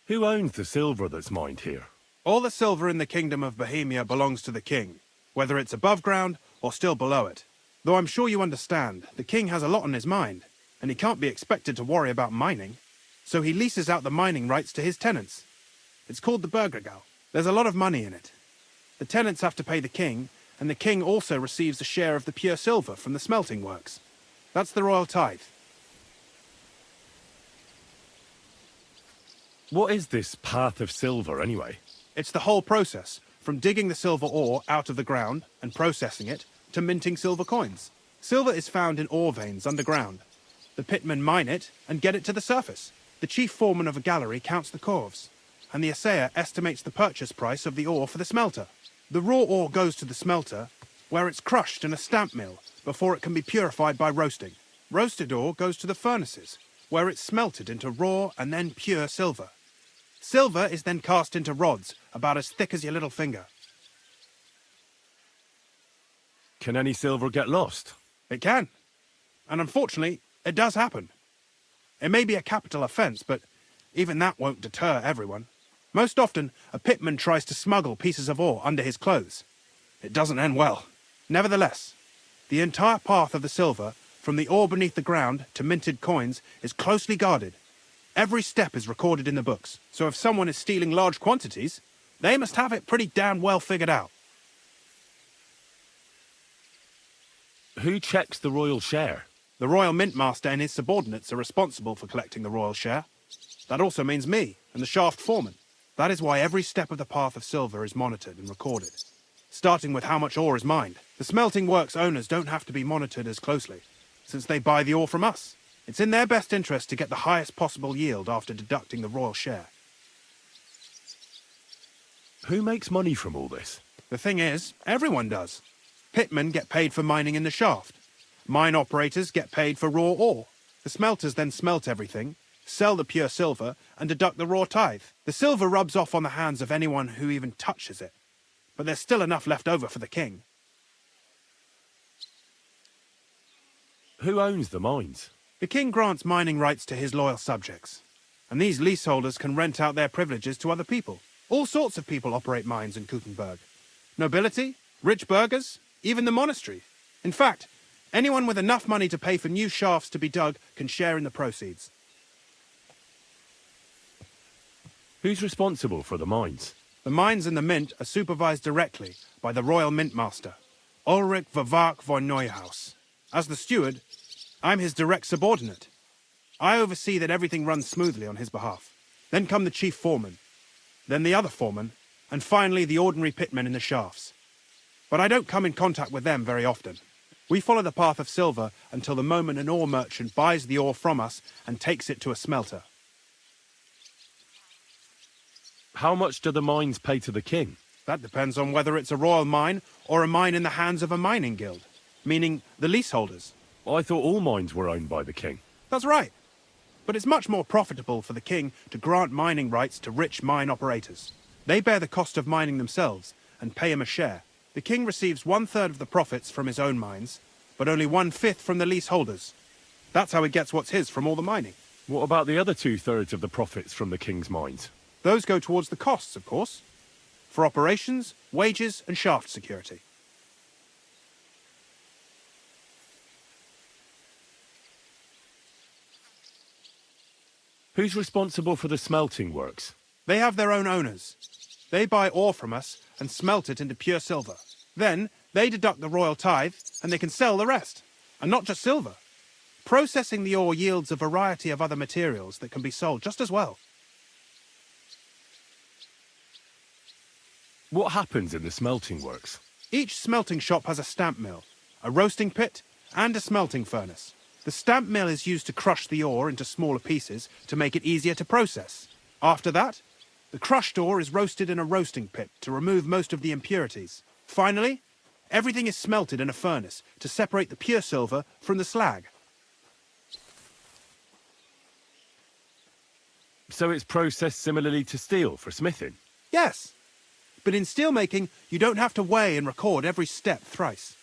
Who owns the silver that's mined here? All the silver in the Kingdom of Bohemia belongs to the king, whether it's above ground or still below it. Though I'm sure you understand, the king has a lot on his mind, and he can't be expected to worry about mining. so he leases out the mining rights to his tenants. It's called the Bürgergau. There's a lot of money in it. The tenants have to pay the king, and the king also receives a share of the pure silver from the smelting works. That's the royal tithe. What is this path of silver, anyway? It's the whole process, from digging the silver ore out of the ground and processing it, to minting silver coins. Silver is found in ore veins underground. The pitmen mine it and get it to the surface. The chief foreman of a gallery counts the corves, and the assayer estimates the purchase price of the ore for the smelter. The raw ore goes to the smelter, where it's crushed in a stamp mill before it can be purified by roasting. Roasted ore goes to the furnaces, where it's smelted into raw and then pure silver. Silver is then cast into rods about as thick as your little finger. Can any silver get lost? It can. And unfortunately, it does happen. It may be a capital offence, but even that won't deter everyone. Most often, a pitman tries to smuggle pieces of ore under his clothes. It doesn't end well. Nevertheless, the entire path of the silver, from the ore beneath the ground to minted coins, is closely guarded. Every step is recorded in the books, so if someone is stealing large quantities, they must have it pretty damn well figured out. Who checks the royal share? The royal mint master and his subordinates are responsible for collecting the royal share. That also means me and the shaft foreman. That is why every step of the path of silver is monitored and recorded, starting with how much ore is mined. The smelting works owners don't have to be monitored as closely, since they buy the ore from us. It's in their best interest to get the highest possible yield after deducting the royal share. Who makes money from all this? The thing is, everyone does. Pitmen get paid for mining in the shaft. Mine operators get paid for raw ore. The smelters then smelt everything, sell the pure silver, and deduct the raw tithe. The silver rubs off on the hands of anyone who even touches it. But there's still enough left over for the king. Who owns the mines? The king grants mining rights to his loyal subjects, and these leaseholders can rent out their privileges to other people. All sorts of people operate mines in Kuttenberg. Nobility, rich burghers, even the monastery. In fact, anyone with enough money to pay for new shafts to be dug can share in the proceeds. Who's responsible for the mines? The mines and the mint are supervised directly by the royal mint master, Ulrich Vavak von Neuhaus. As the steward, I'm his direct subordinate. I oversee that everything runs smoothly on his behalf. Then come the chief foreman, then the other foreman, and finally the ordinary pitmen in the shafts. But I don't come in contact with them very often. We follow the path of silver until the moment an ore merchant buys the ore from us and takes it to a smelter. How much do the mines pay to the king? That depends on whether it's a royal mine or a mine in the hands of a mining guild, meaning the leaseholders. I thought all mines were owned by the king. That's right. But it's much more profitable for the king to grant mining rights to rich mine operators. They bear the cost of mining themselves and pay him a share. The king receives 1/3 of the profits from his own mines, but only 1/5 from the leaseholders. That's how he gets what's his from all the mining. What about the other 2/3 of the profits from the king's mines? Those go towards the costs, of course, for operations, wages, and shaft security. Who's responsible for the smelting works? They have their own owners. They buy ore from us and smelt it into pure silver. Then they deduct the royal tithe and they can sell the rest. And not just silver. Processing the ore yields a variety of other materials that can be sold just as well. What happens in the smelting works? Each smelting shop has a stamp mill, a roasting pit, and a smelting furnace. The stamp mill is used to crush the ore into smaller pieces to make it easier to process. After that, the crushed ore is roasted in a roasting pit to remove most of the impurities. Finally, everything is smelted in a furnace to separate the pure silver from the slag. So it's processed similarly to steel for smithing? Yes, but in steelmaking, you don't have to weigh and record every step thrice.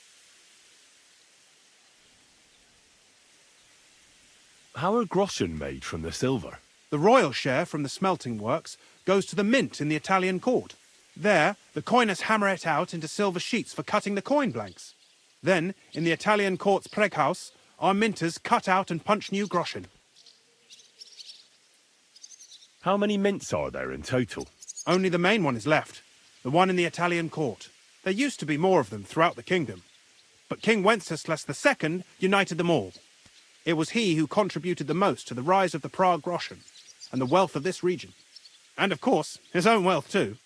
How are groschen made from the silver? The royal share from the smelting works goes to the mint in the Italian court. There, the coiners hammer it out into silver sheets for cutting the coin blanks. Then, in the Italian court's preghouse, our minters cut out and punch new groschen. How many mints are there in total? Only the main one is left, the one in the Italian court. There used to be more of them throughout the kingdom, but King Wenceslas II united them all. It was he who contributed the most to the rise of the Prague groschen and the wealth of this region. And of course, his own wealth too.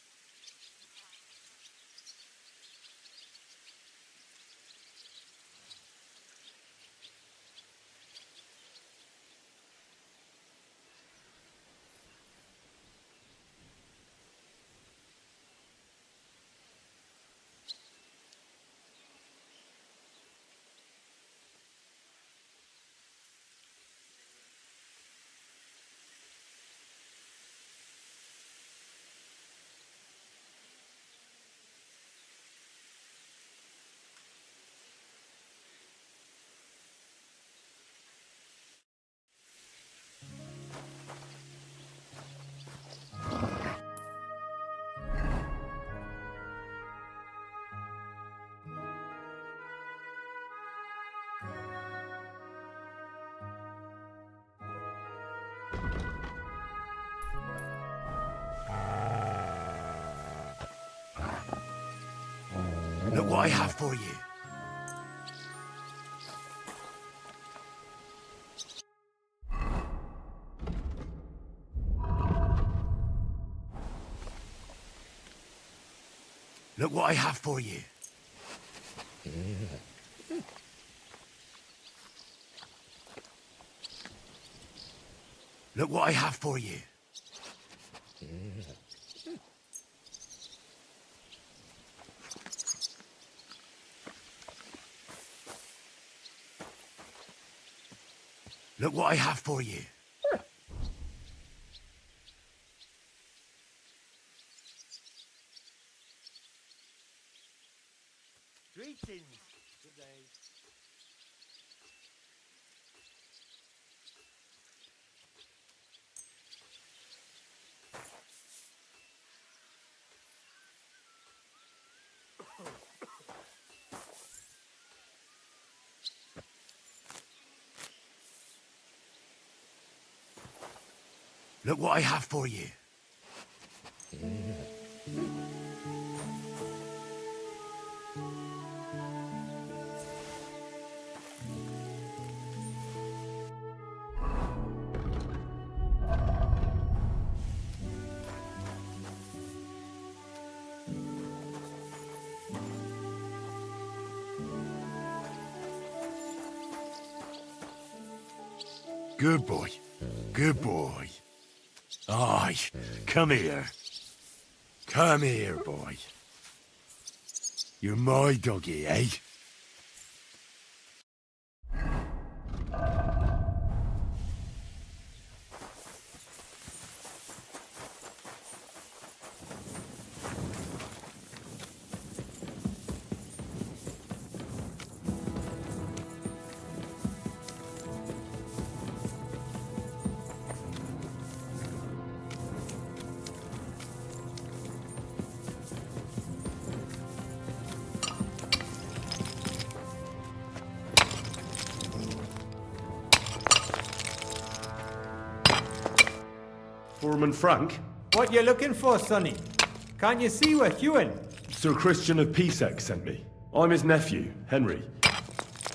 Look what I have for you. Look what I have for you. Look what I have for you. Look what I have for you. Greetings. Good day. Look what I have for you. Good boy. Good boy. Aye, come here. Come here, boy. You're my doggy, eh? Foreman Frank? What you looking for, Sonny? Can't you see we're hewing? Sir Christian of Pisek sent me. I'm his nephew, Henry.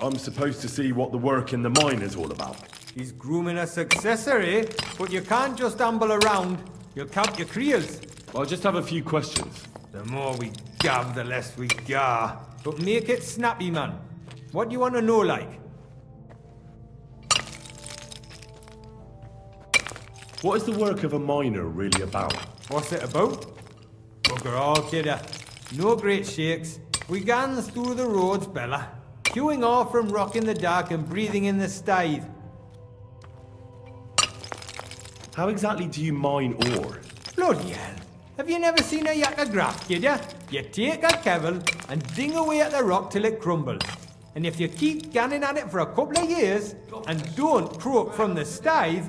I'm supposed to see what the work in the mine is all about. He's grooming a successor, eh? But you can't just amble around. You'll count your creels. I'll just have a few questions. The more we gab, the less we gar. But make it snappy, man. What do you want to know, like? What is the work of a miner really about? What's it about? Bugger all, kidder. No great shakes. We gans through the roads, Bella. Queuing off from rock in the dark and breathing in the stithe. How exactly do you mine ore? Bloody hell. Have you never seen a yakka graph, kidder? You take a kevel and ding away at the rock till it crumbles. And if you keep ganning at it for a couple of years and don't croak from the stithe,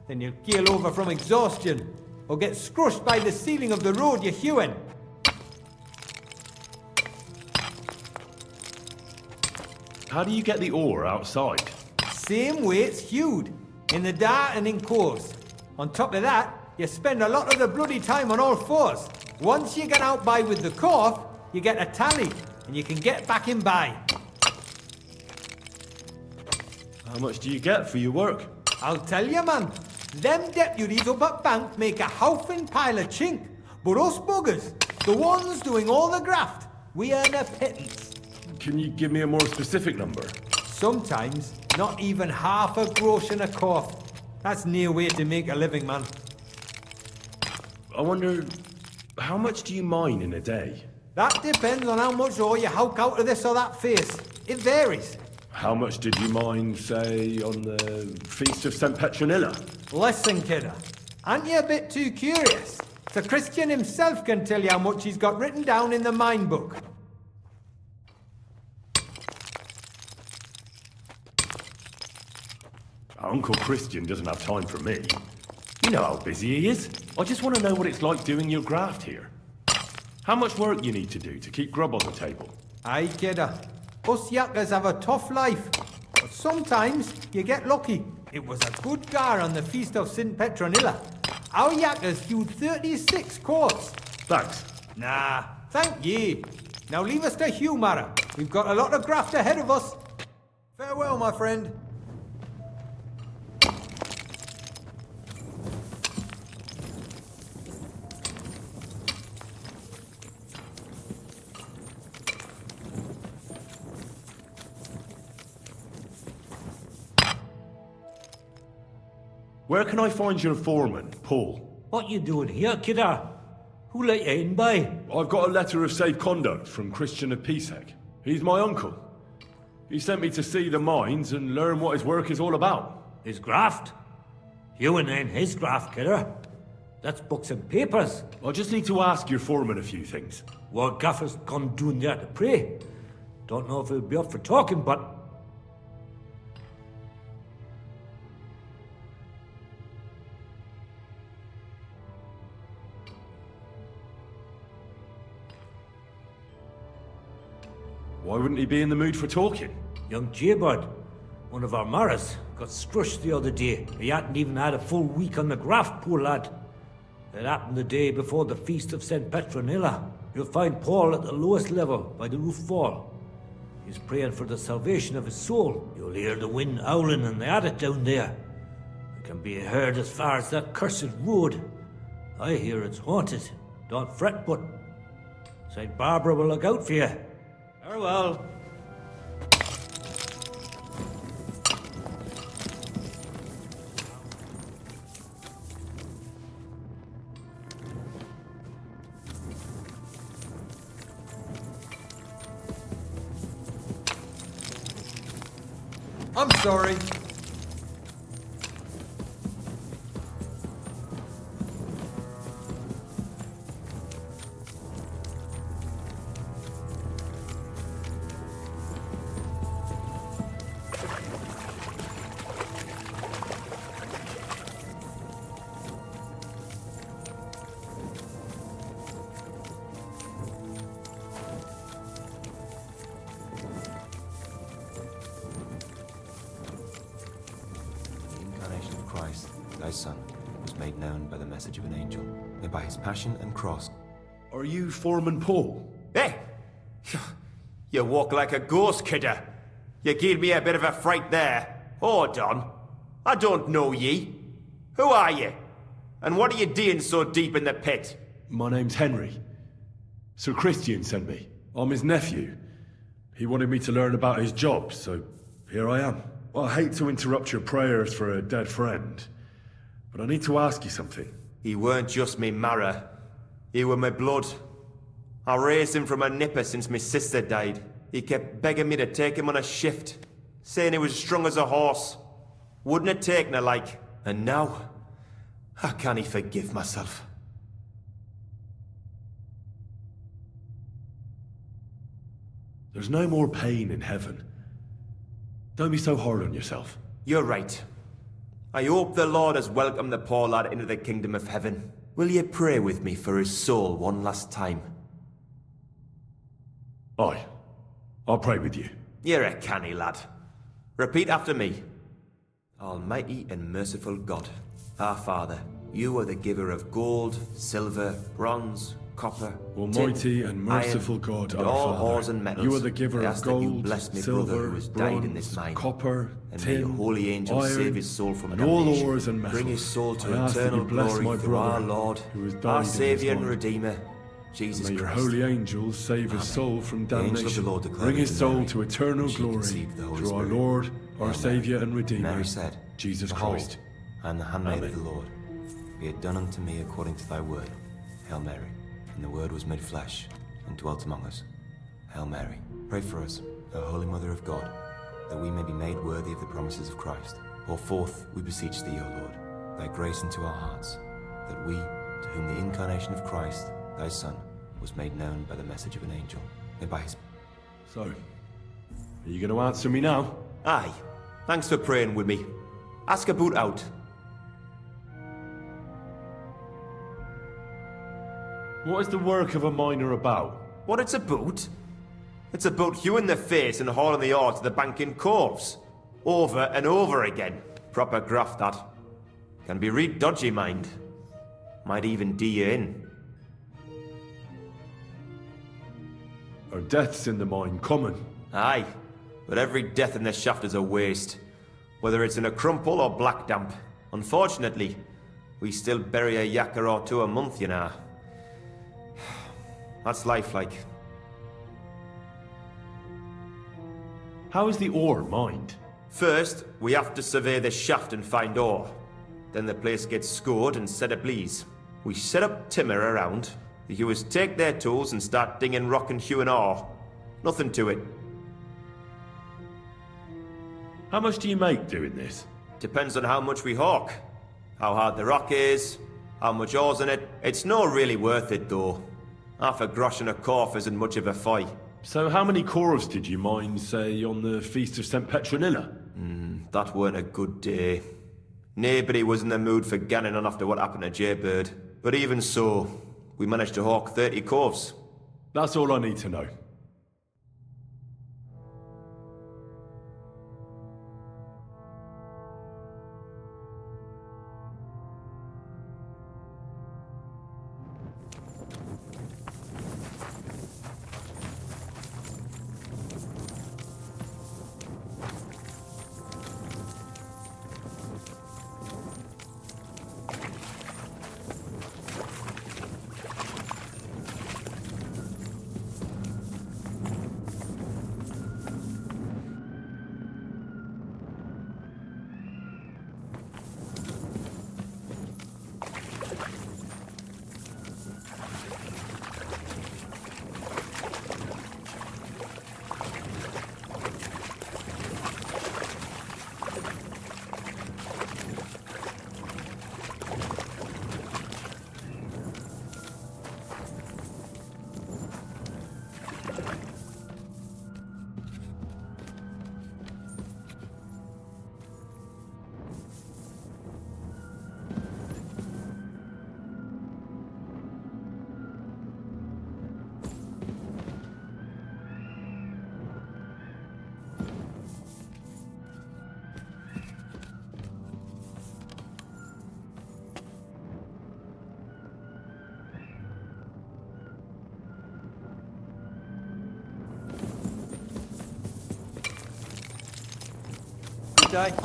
then you'll keel over from exhaustion, or get scrushed by the ceiling of the road you're hewing. How do you get the ore outside? Same way it's hewed, in the dart and in course. On top of that, You spend a lot of the bloody time on all fours. Once you get out by with the cough, you get a tally, and you can get back in by. How much do you get for your work? I'll tell you, man. Them deputies up at bank make a howfing pile of chink. But us buggers, the ones doing all the graft, we earn a pittance. Can you give me a more specific number? Sometimes, not even half a grosh and a cough. That's near way to make a living, man. I wonder, how much do you mine in a day? That depends on how much ore you howk out of this or that face. It varies. How much did you mine, say, on the Feast of St. Petronilla? Listen, kidder. Aren't you a bit too curious? The Christian himself can tell you how much he's got written down in the mine book. Uncle Christian doesn't have time for me. You know how busy he is. I just want to know what it's like doing your graft here. How much work you need to do to keep grub on the table? Aye, kidder. Us yakkers have a tough life. But sometimes you get lucky. It was a good gar on the Feast of St. Petronilla. Our yakkers hewed 36 quarts. Thanks. Nah, thank ye. Now leave us to hew, Mara. We've got a lot of graft ahead of us. Farewell, my friend. Where can I find your foreman, Paul? What you doing here, kidder? Who let you in, by? I've got a letter of safe conduct from Christian of Pisek. He's my uncle. He sent me to see the mines and learn what his work is all about. His graft? You and then his graft, kidder. That's books and papers. I just need to ask your foreman a few things. What gaffer's gone doing there to pray? Don't know if he'll be up for talking, but... Why wouldn't he be in the mood for talking? Young Jaybird, one of our Maras, got scrushed the other day. He hadn't even had a full week on the graft, poor lad. It happened the day before the Feast of St. Petronilla. You'll find Paul at the lowest level, by the roof wall. He's praying for the salvation of his soul. You'll hear the wind howling in the attic down there. It can be heard as far as that cursed road. I hear it's haunted. Don't fret, but St. Barbara will look out for you. Farewell. I'm sorry. Thy Son, was made known by the message of an angel, and by his passion and cross. Are you Foreman Paul? Hey! You walk like a ghost, kidder. You gave me a bit of a fright there. Hold on. I don't know ye. Who are you? And what are you doing so deep in the pit? My name's Henry. Sir Christian sent me. I'm his nephew. He wanted me to learn about his job, so here I am. Well, I hate to interrupt your prayers for a dead friend, but I need to ask you something. He weren't just me marrow. He were my blood. I raised him from a nipper since my sister died. He kept begging me to take him on a shift, saying he was as strong as a horse. Wouldn't have taken her like. And now, how can he forgive myself? There's no more pain in heaven. Don't be so hard on yourself. You're right. I hope the Lord has welcomed the poor lad into the kingdom of heaven. Will you pray with me for his soul one last time? Aye. I'll pray with you. You're a canny lad. Repeat after me. Almighty and merciful God, our Father, You are the giver of gold, silver, bronze, copper, Almighty tin, and merciful iron, God, and our all Father, ores and metals. you are the giver I of ask that you gold, bless me silver, brother who has died in this bronze, mine. copper, And may your tin, holy angels iron, save his soul from and all damnation. ores and metals. Bring his soul to I ask that you eternal bless glory my through our brother Lord, who has died our in this Saviour and mine. Redeemer, Jesus May your Christ. holy angels save his soul from The angel of damnation. the Lord declared Bring his to soul Mary, to eternal and she glory conceived the Holy through our Spirit. Lord, our Hail Saviour Mary. and Redeemer, Mary said, Jesus Behold, Christ. I am the handmaid Amen. of the Lord. Be it done unto me according to thy word. Hail Mary. And the Word was made flesh, and dwelt among us. Hail Mary. Pray for us, O Holy Mother of God, that we may be made worthy of the promises of Christ. Pour forth, we beseech thee, O Lord, thy grace into our hearts, that we, to whom the incarnation of Christ, thy Son, was made known by the message of an angel, and by his... So, are you going to answer me now? Aye. Thanks for praying with me. Ask a boot out. What is the work of a miner about? What it's about? It's about you in the face and hauling the ore to the bank in coves. Over and over again. Proper graft, that. Can be real dodgy, mind. Might even D you in. Are deaths in the mine common? Aye. But every death in the shaft is a waste. Whether it's in a crumple or black damp. Unfortunately, we still bury a yakka or two a month, you know. That's life, like. How is the ore mined? First, we have to survey the shaft and find ore. Then the place gets scored and set ablaze. We set up timber around. The hewers take their tools and start dinging rock and hewing ore. Nothing to it. How much do you make doing this? Depends on how much we hawk. How hard the rock is, how much ore's in it. It's not really worth it, though. Half a grosh and a corf isn't much of a fight. So how many corves did you mine, say, on the Feast of St. Petronilla? That weren't a good day. Nobody was in the mood for ganning on after what happened to Jaybird. But even so, we managed to hawk 30 corves. That's all I need to know.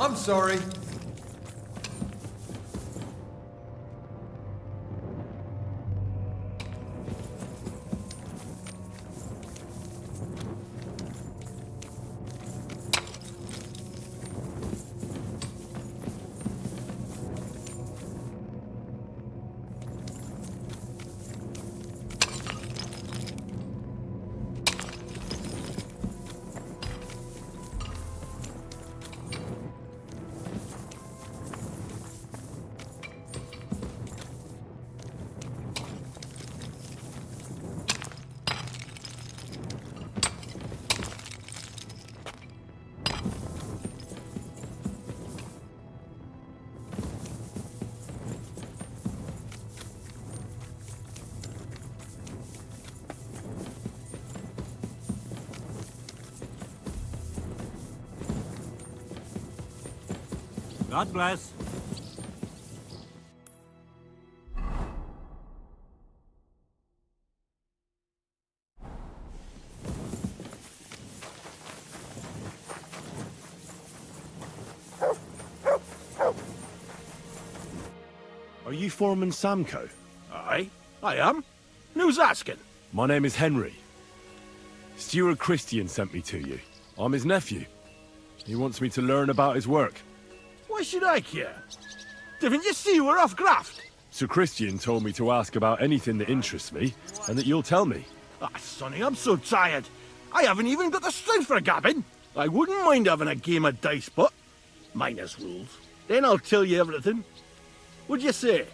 I'm sorry. God bless. Foreman Samco? Aye, I am. Who's asking? My name is Henry. Steward Christian sent me to you. I'm his nephew. He wants me to learn about his work. Why should I care? Didn't you see we're off graft? Sir Christian told me to ask about anything that interests me, and that you'll tell me. Ah, Sonny, I'm so tired. I haven't even got the strength for gabbing. I wouldn't mind having a game of dice, but minus rules. Then I'll tell you everything. What'd you say?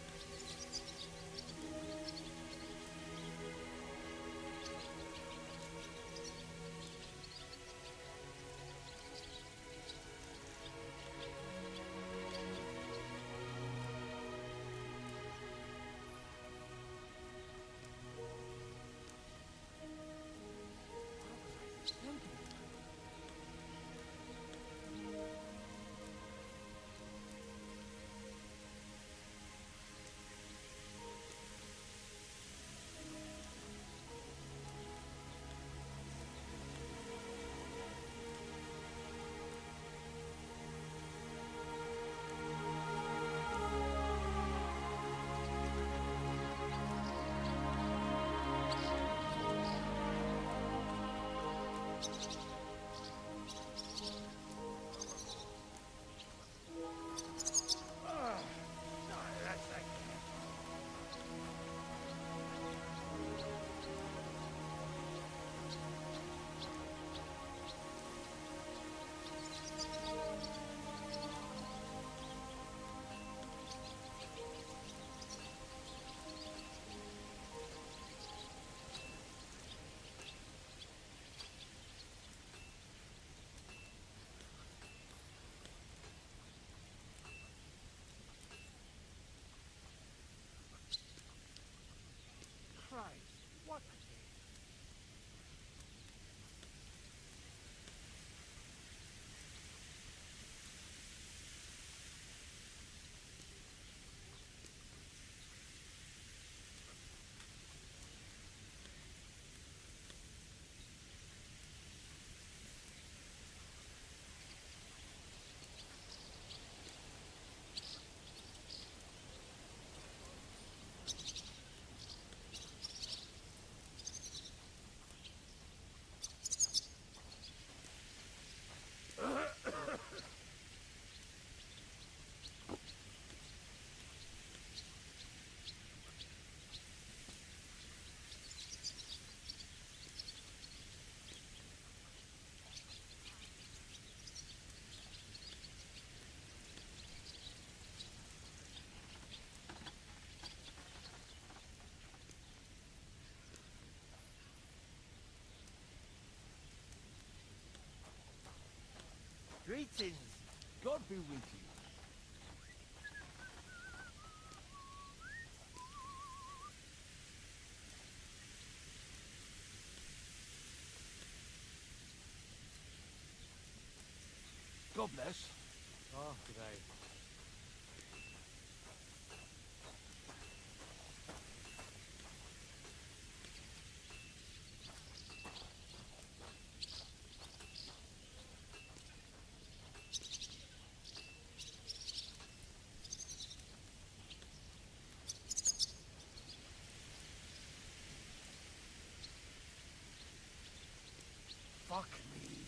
What? Greetings. God be with you. God bless. Oh, g'day. Fuck me.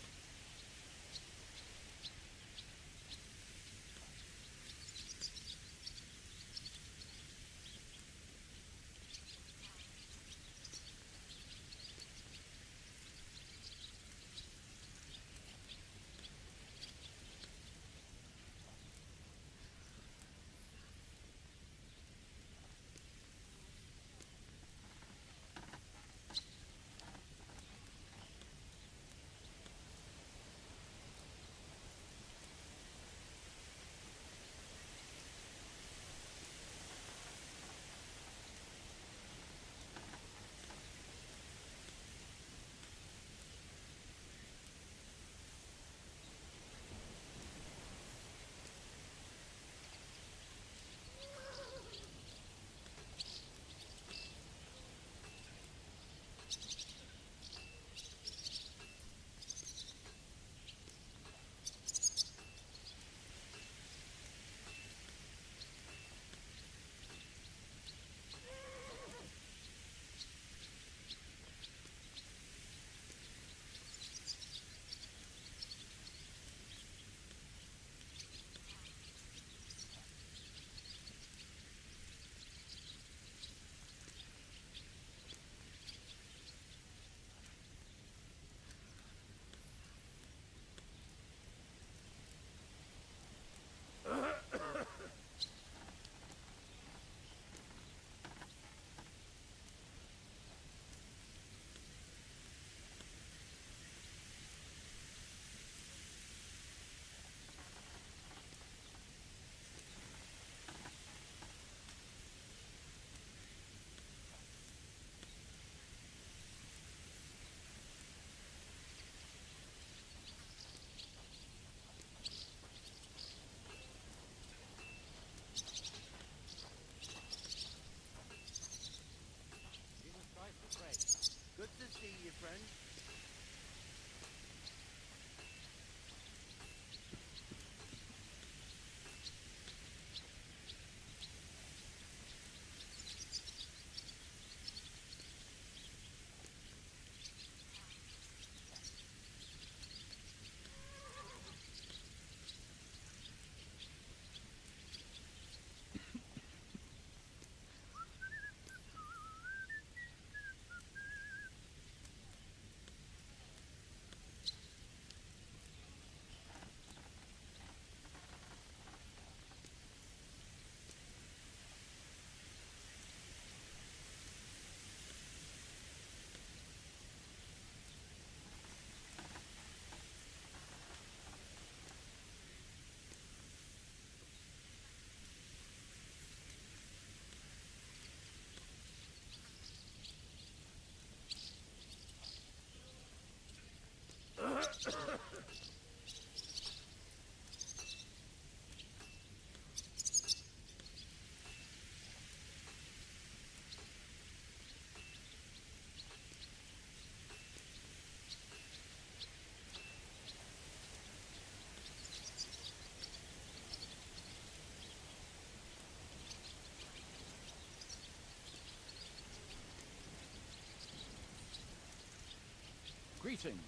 Greetings.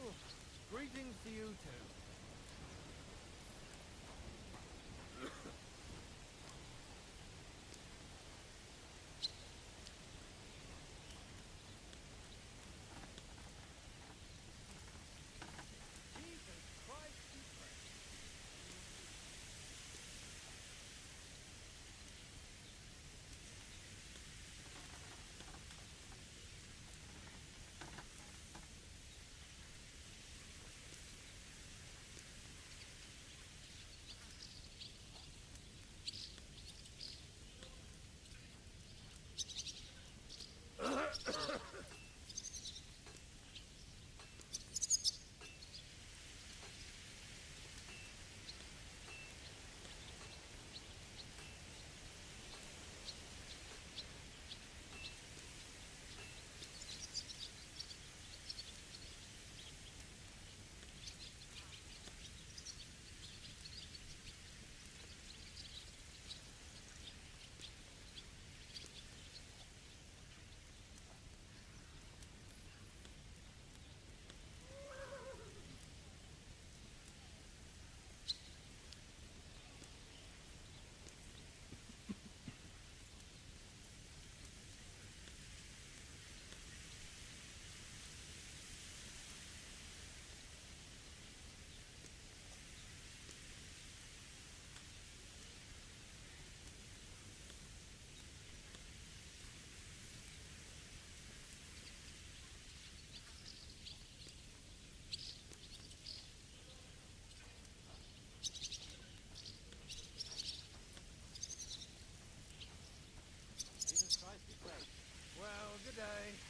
Oh, greetings to you too. Well, good day.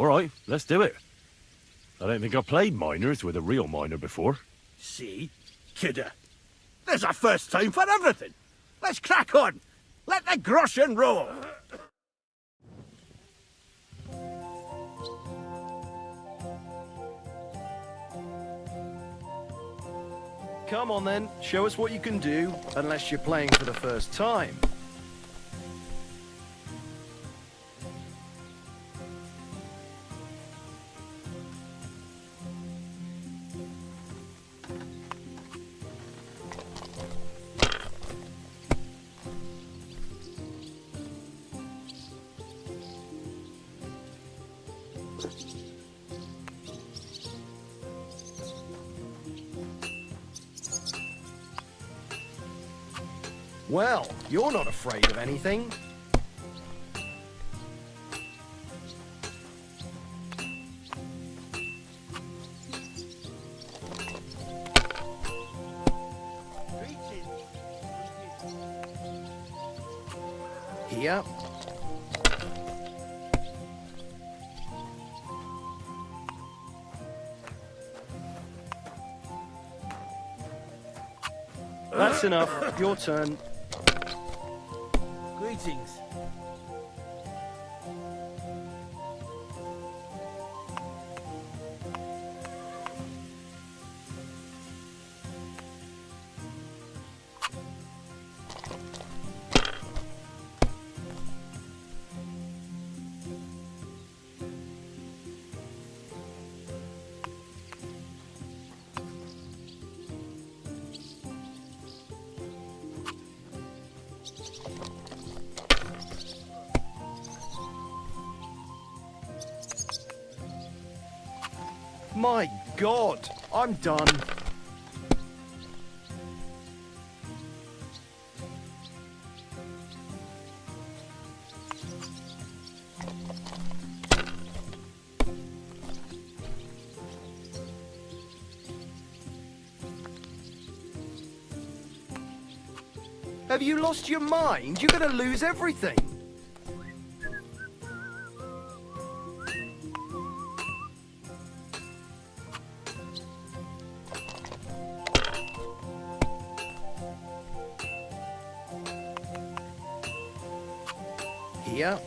All right, let's do it. I don't think I've played miners with a real miner before. See? Kidder. There's a first time for everything. Let's crack on. Let the groschen roll. Come on then, show us what you can do, unless you're playing for the first time. Well, you're not afraid of anything. Here. That's enough. Your turn. Greetings. My God, I'm done. Have you lost your mind? You're gonna lose everything. Here.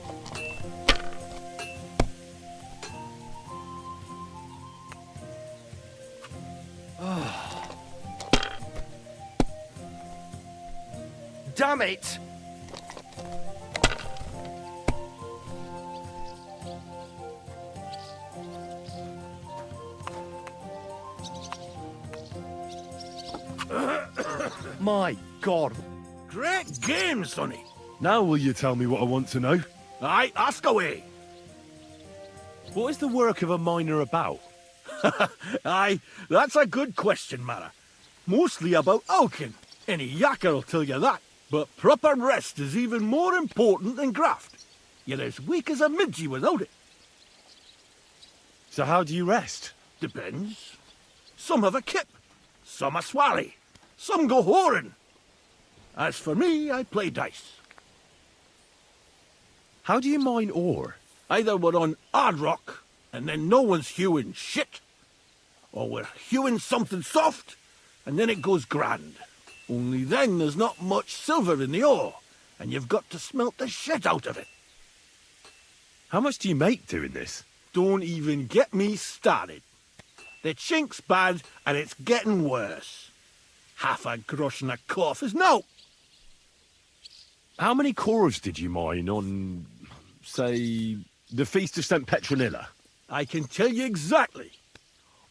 Damn it! My God. Great game, Sonny. Now will you tell me what I want to know? Aye, ask away. What is the work of a miner about? Aye, that's a good question, Mara. Mostly about Alkin. Any yakker'll tell you that. But proper rest is even more important than graft. You're as weak as a midgie without it. So how do you rest? Depends. Some have a kip, some a swally, some go whoring. As for me, I play dice. How do you mine ore? Either we're on hard rock, and then no one's hewing shit, or we're hewing something soft, and then it goes grand. Only then there's not much silver in the ore, and you've got to smelt the shit out of it. How much do you make doing this? Don't even get me started. The chink's bad, and it's getting worse. Half a grosh and a cough is no. How many cores did you mine on, say, the Feast of St. Petronilla? I can tell you exactly.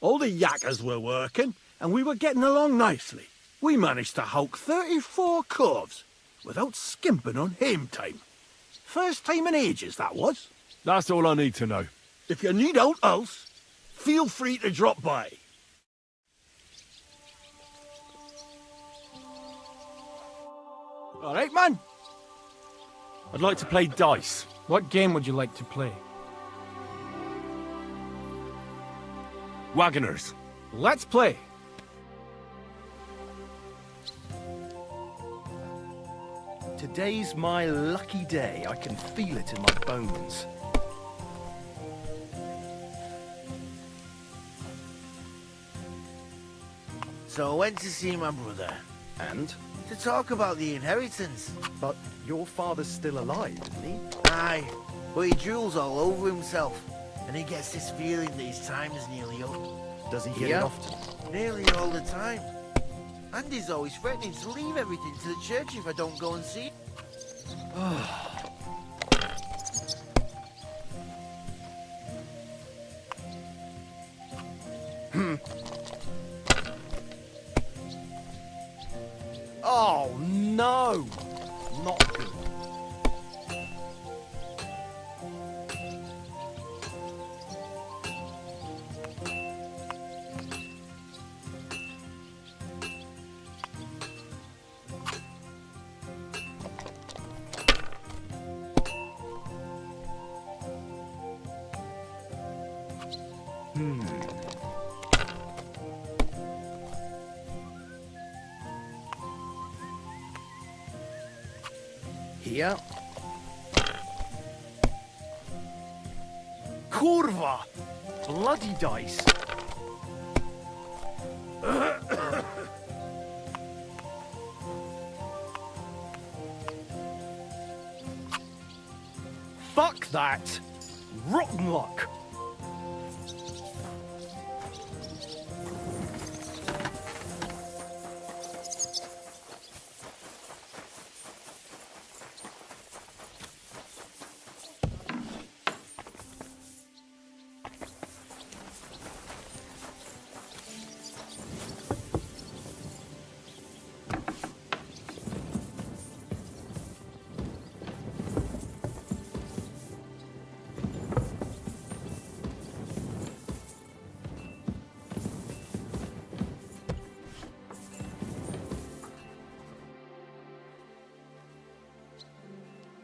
All the yakkers were working, and we were getting along nicely. We managed to hulk 34 coves without skimping on hame time. First time in ages, that was. That's all I need to know. If you need aught else, feel free to drop by. All right, man. I'd like to play dice. What game would you like to play? Wagoners. Let's play. Today's my lucky day. I can feel it in my bones. So I went to see my brother. And? To talk about the inheritance. But your father's still alive, isn't he? Aye, but he drools all over himself. And he gets this feeling that his time is nearly up. Does he get it often? Nearly all the time. And he's always threatening to leave everything to the church if I don't go and see. Oh, no! Not good. Here. Kurwa! Bloody dice! Fuck that! Rotten luck!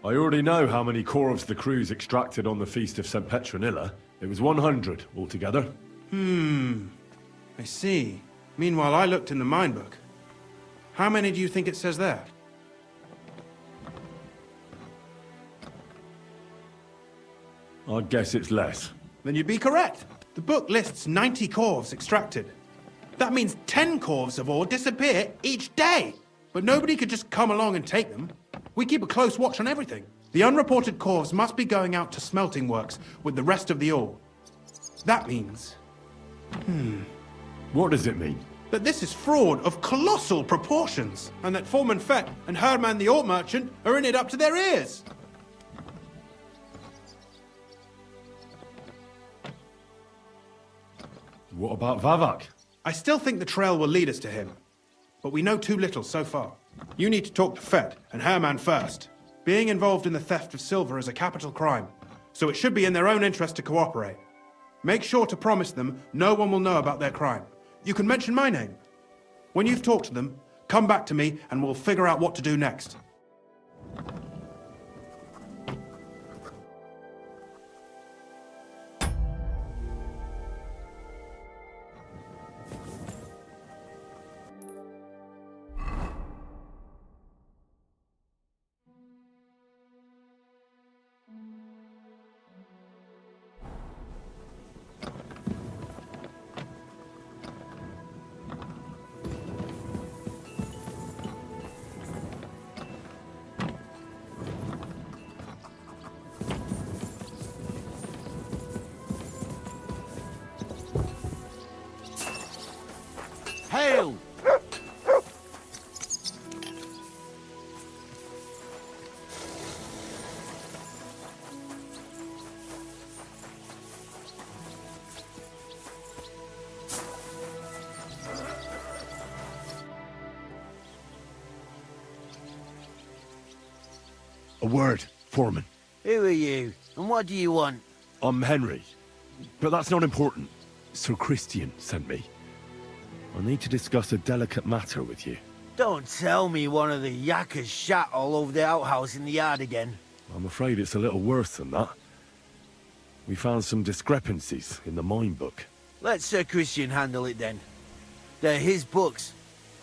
I already know how many corvs the crews extracted on the Feast of St. Petronilla. It was 100 altogether. I see. Meanwhile, I looked in the mine book. How many do you think it says there? I'd guess it's less. Then you'd be correct. The book lists 90 corvs extracted. That means 10 corvs of ore disappear each day. But nobody could just come along and take them. We keep a close watch on everything. The unreported corvs must be going out to smelting works with the rest of the ore. That means... What does it mean? That this is fraud of colossal proportions, and that Foreman Fett and Herman the ore merchant are in it up to their ears. What about Vavak? I still think the trail will lead us to him, but we know too little so far. You need to talk to Fett and Herman first. Being involved in the theft of silver is a capital crime, so it should be in their own interest to cooperate. Make sure to promise them no one will know about their crime. You can mention my name. When you've talked to them, come back to me and we'll figure out what to do next. Hail! A word, Foreman. Who are you, and what do you want? I'm Henry, but that's not important. Sir Christian sent me. I need to discuss a delicate matter with you. Don't tell me one of the yakkers shat all over the outhouse in the yard again. I'm afraid it's a little worse than that. We found some discrepancies in the mine book. Let Sir Christian handle it then. They're his books,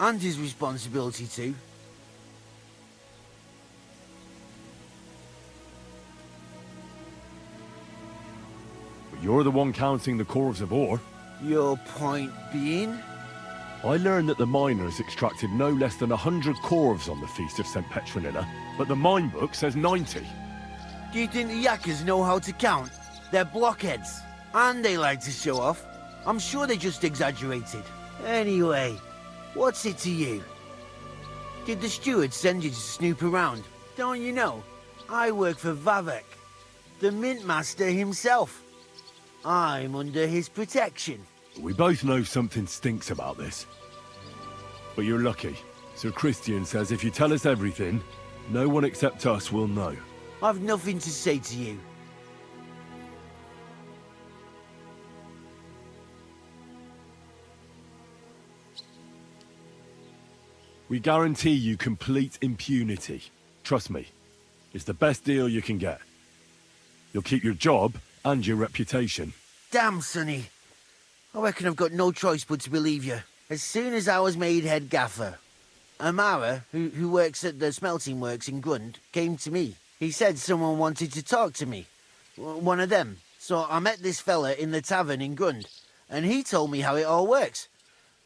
and his responsibility too. But you're the one counting the corvs of ore. Your point being? I learned that the miners extracted no less than 100 corves on the Feast of St. Petronilla, but the mine book says 90. Do you think the yakkers know how to count? They're blockheads, and they like to show off. I'm sure they just exaggerated. Anyway, what's it to you? Did the steward send you to snoop around? Don't you know? I work for Vavak, the mint master himself. I'm under his protection. We both know something stinks about this. But you're lucky. Sir Christian says if you tell us everything, no one except us will know. I've nothing to say to you. We guarantee you complete impunity. Trust me, it's the best deal you can get. You'll keep your job and your reputation. Damn, Sonny. I reckon I've got no choice but to believe you. As soon as I was made head gaffer, Amara, who works at the smelting works in Grund, came to me. He said someone wanted to talk to me. One of them. So I met this fella in the tavern in Grund, and he told me how it all works.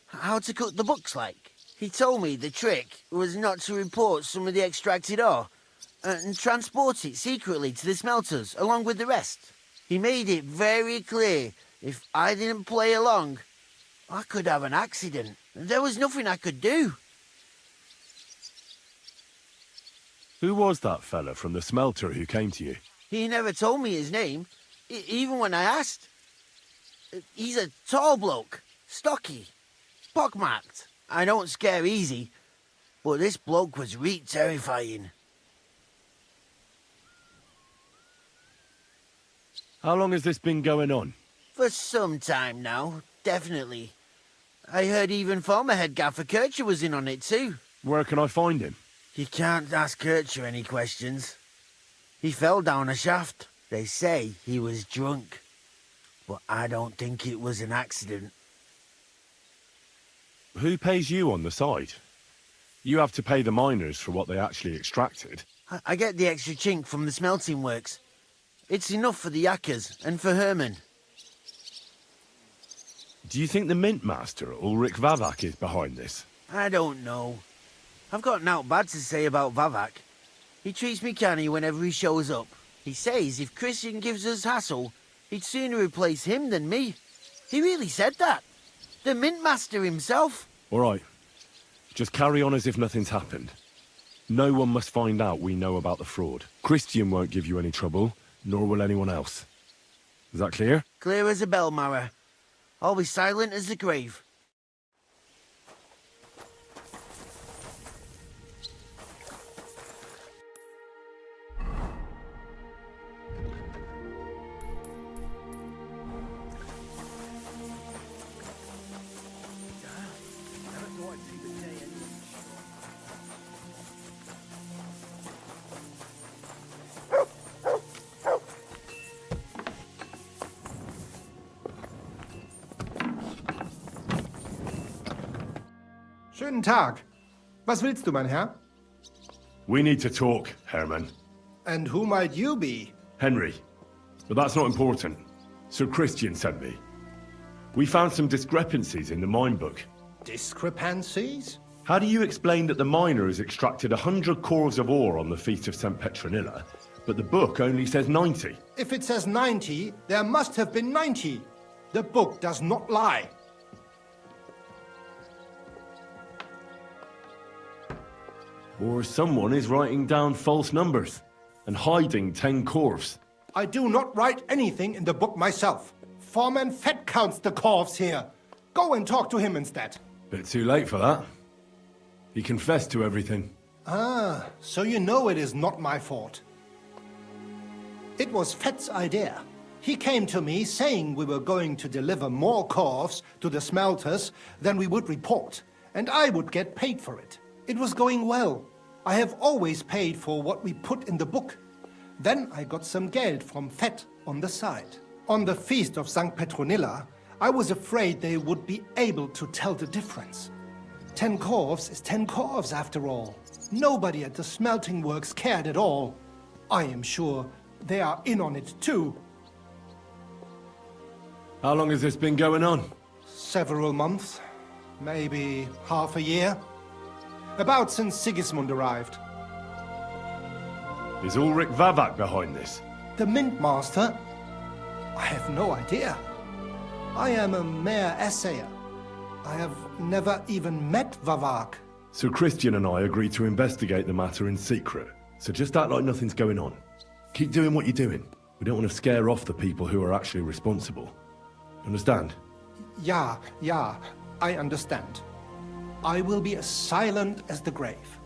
How to cut the books like. He told me the trick was not to report some of the extracted ore and transport it secretly to the smelters along with the rest. He made it very clear if I didn't play along, I could have an accident. There was nothing I could do. Who was that fella from the smelter who came to you? He never told me his name, even when I asked. He's a tall bloke, stocky, pockmarked. I don't scare easy, but this bloke was reet terrifying. How long has this been going on? For some time now, definitely. I heard even former head gaffer Kircher was in on it too. Where can I find him? You can't ask Kircher any questions. He fell down a shaft. They say he was drunk, but I don't think it was an accident. Who pays you on the side? You have to pay the miners for what they actually extracted. I get the extra chink from the smelting works. It's enough for the yakkers and for Herman. Do you think the mint master, Ulrich Vavak, is behind this? I don't know. I've got naught bad to say about Vavak. He treats me canny whenever he shows up. He says if Christian gives us hassle, he'd sooner replace him than me. He really said that. The mint master himself. All right. Just carry on as if nothing's happened. No one must find out we know about the fraud. Christian won't give you any trouble, nor will anyone else. Is that clear? Clear as a bell, Mara. I'll be silent as the grave. Schönen Tag. Was willst du, mein Herr? We need to talk, Herman. And who might you be? Henry. But that's not important. Sir Christian sent me. We found some discrepancies in the mine book. Discrepancies? How do you explain that the miners extracted 100 cores of ore on the Feast of St. Petronilla, but the book only says 90? If it says 90, there must have been 90. The book does not lie. Or someone is writing down false numbers and hiding 10 corves. I do not write anything in the book myself. Foreman Fett counts the corves here. Go and talk to him instead. Bit too late for that. He confessed to everything. Ah, so you know it is not my fault. It was Fett's idea. He came to me saying we were going to deliver more corves to the smelters than we would report, and I would get paid for it. It was going well. I have always paid for what we put in the book. Then I got some geld from Fett on the side. On the Feast of St. Petronilla, I was afraid they would be able to tell the difference. 10 corves is 10 corves after all. Nobody at the smelting works cared at all. I am sure they are in on it too. How long has this been going on? Several months. Maybe half a year. About since Sigismund arrived. Is Ulrich Vavak behind this? The Mint Master? I have no idea. I am a mere assayer. I have never even met Vavak. So Christian and I agreed to investigate the matter in secret. So just act like nothing's going on. Keep doing what you're doing. We don't want to scare off the people who are actually responsible. Understand? Yeah, I understand. I will be as silent as the grave.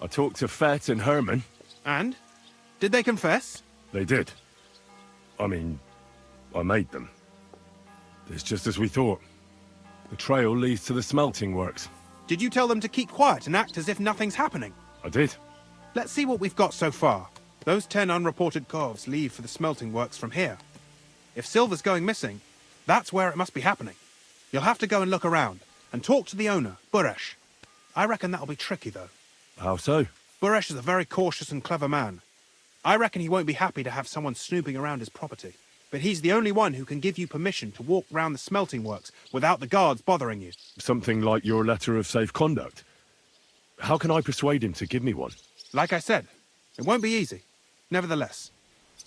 I talked to Fett and Herman. And? Did they confess? They did. I mean, I made them. It's just as we thought. The trail leads to the smelting works. Did you tell them to keep quiet and act as if nothing's happening? I did. Let's see what we've got so far. Those 10 unreported corves leave for the smelting works from here. If silver's going missing, that's where it must be happening. You'll have to go and look around, and talk to the owner, Buresh. I reckon that'll be tricky, though. How so? Buresh is a very cautious and clever man. I reckon he won't be happy to have someone snooping around his property. But he's the only one who can give you permission to walk round the smelting works without the guards bothering you. Something like your letter of safe conduct. How can I persuade him to give me one? Like I said, it won't be easy. Nevertheless,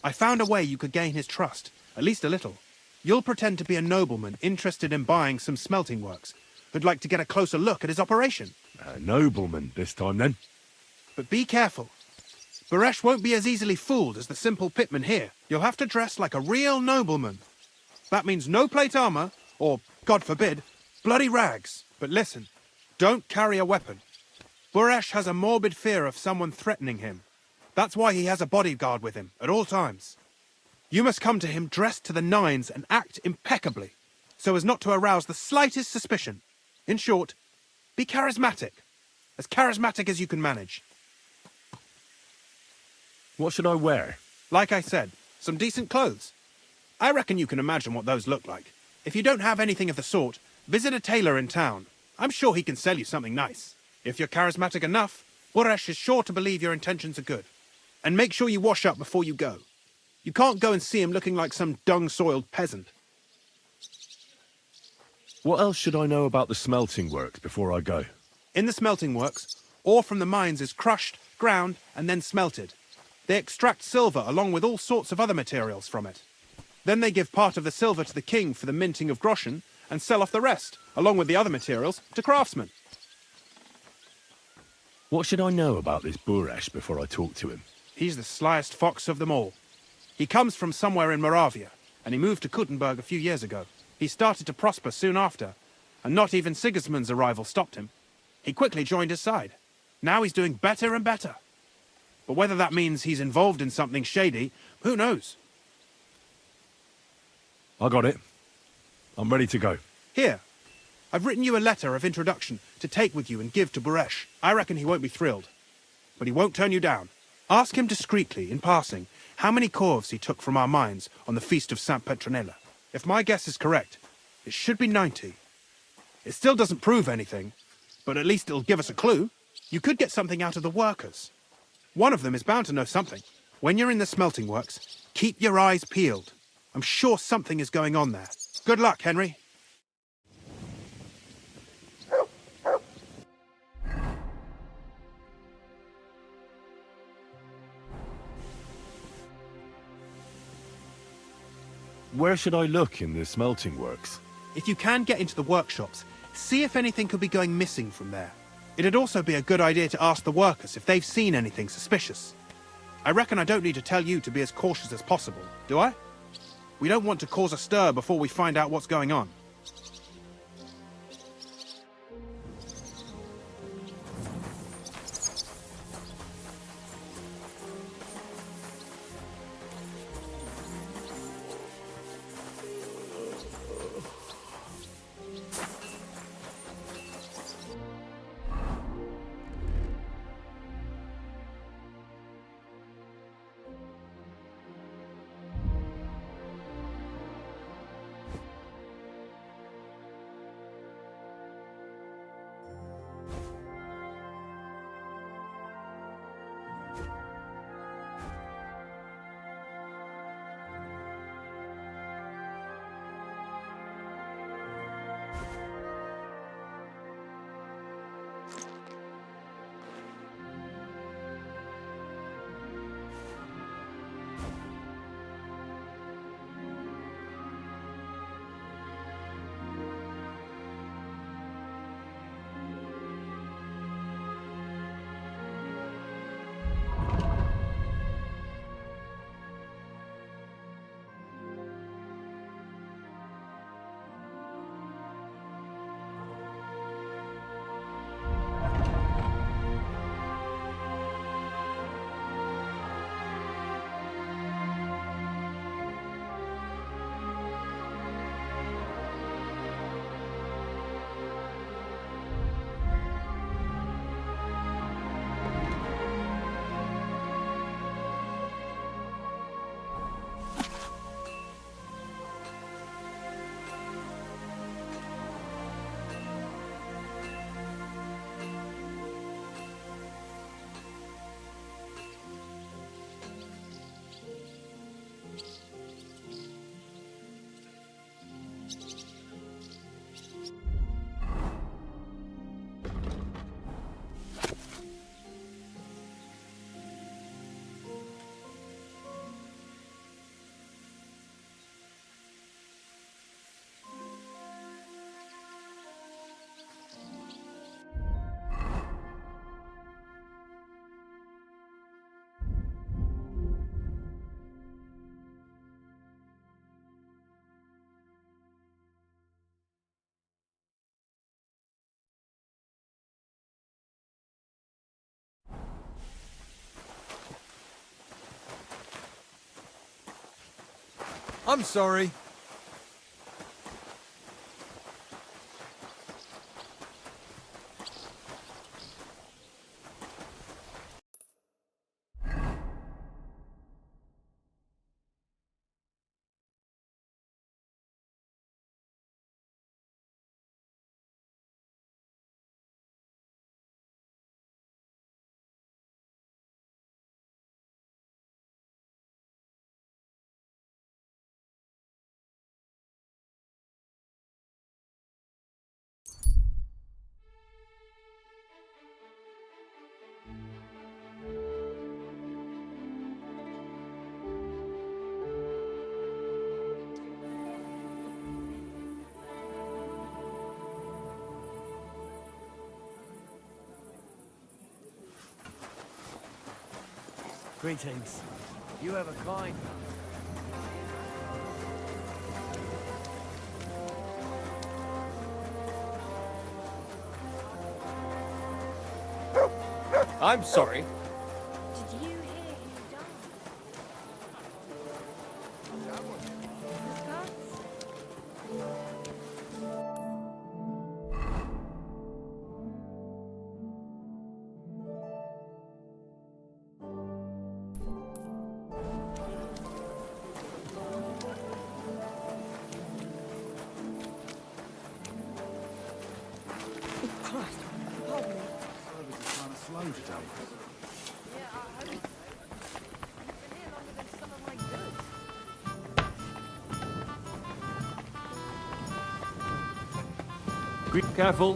I found a way you could gain his trust, at least a little. You'll pretend to be a nobleman interested in buying some smelting works, who'd like to get a closer look at his operation. A nobleman this time, then. But be careful. Buresh won't be as easily fooled as the simple pitman here. You'll have to dress like a real nobleman. That means no plate armor, or, God forbid, bloody rags. But listen, don't carry a weapon. Buresh has a morbid fear of someone threatening him. That's why he has a bodyguard with him at all times. You must come to him dressed to the nines and act impeccably, so as not to arouse the slightest suspicion. In short, be charismatic as you can manage. What should I wear? Like I said, some decent clothes. I reckon you can imagine what those look like. If you don't have anything of the sort, visit a tailor in town. I'm sure he can sell you something nice. If you're charismatic enough, Buresh is sure to believe your intentions are good. And make sure you wash up before you go. You can't go and see him looking like some dung-soiled peasant. What else should I know about the smelting works before I go? In the smelting works, ore from the mines is crushed, ground, and then smelted. They extract silver along with all sorts of other materials from it. Then they give part of the silver to the king for the minting of groschen, and sell off the rest, along with the other materials, to craftsmen. What should I know about this Buresh before I talk to him? He's the slyest fox of them all. He comes from somewhere in Moravia, and he moved to Kuttenberg a few years ago. He started to prosper soon after, and not even Sigismund's arrival stopped him. He quickly joined his side. Now he's doing better and better. But whether that means he's involved in something shady, who knows? I got it. I'm ready to go. Here, I've written you a letter of introduction to take with you and give to Buresh. I reckon he won't be thrilled, but he won't turn you down. Ask him discreetly, in passing, how many corves he took from our mines on the Feast of St. Petronilla. If my guess is correct, it should be 90. It still doesn't prove anything, but at least it'll give us a clue. You could get something out of the workers. One of them is bound to know something. When you're in the smelting works, keep your eyes peeled. I'm sure something is going on there. Good luck, Henry. Where should I look in the smelting works? If you can get into the workshops, see if anything could be going missing from there. It'd also be a good idea to ask the workers if they've seen anything suspicious. I reckon I don't need to tell you to be as cautious as possible, do I? We don't want to cause a stir before we find out what's going on. I'm sorry. Greetings. You have a coin? I'm sorry. Did you hear who died? Christ, pardon me. Service is kind of slow today. Yeah, I hope so. You've been here longer than some of my goods. Careful.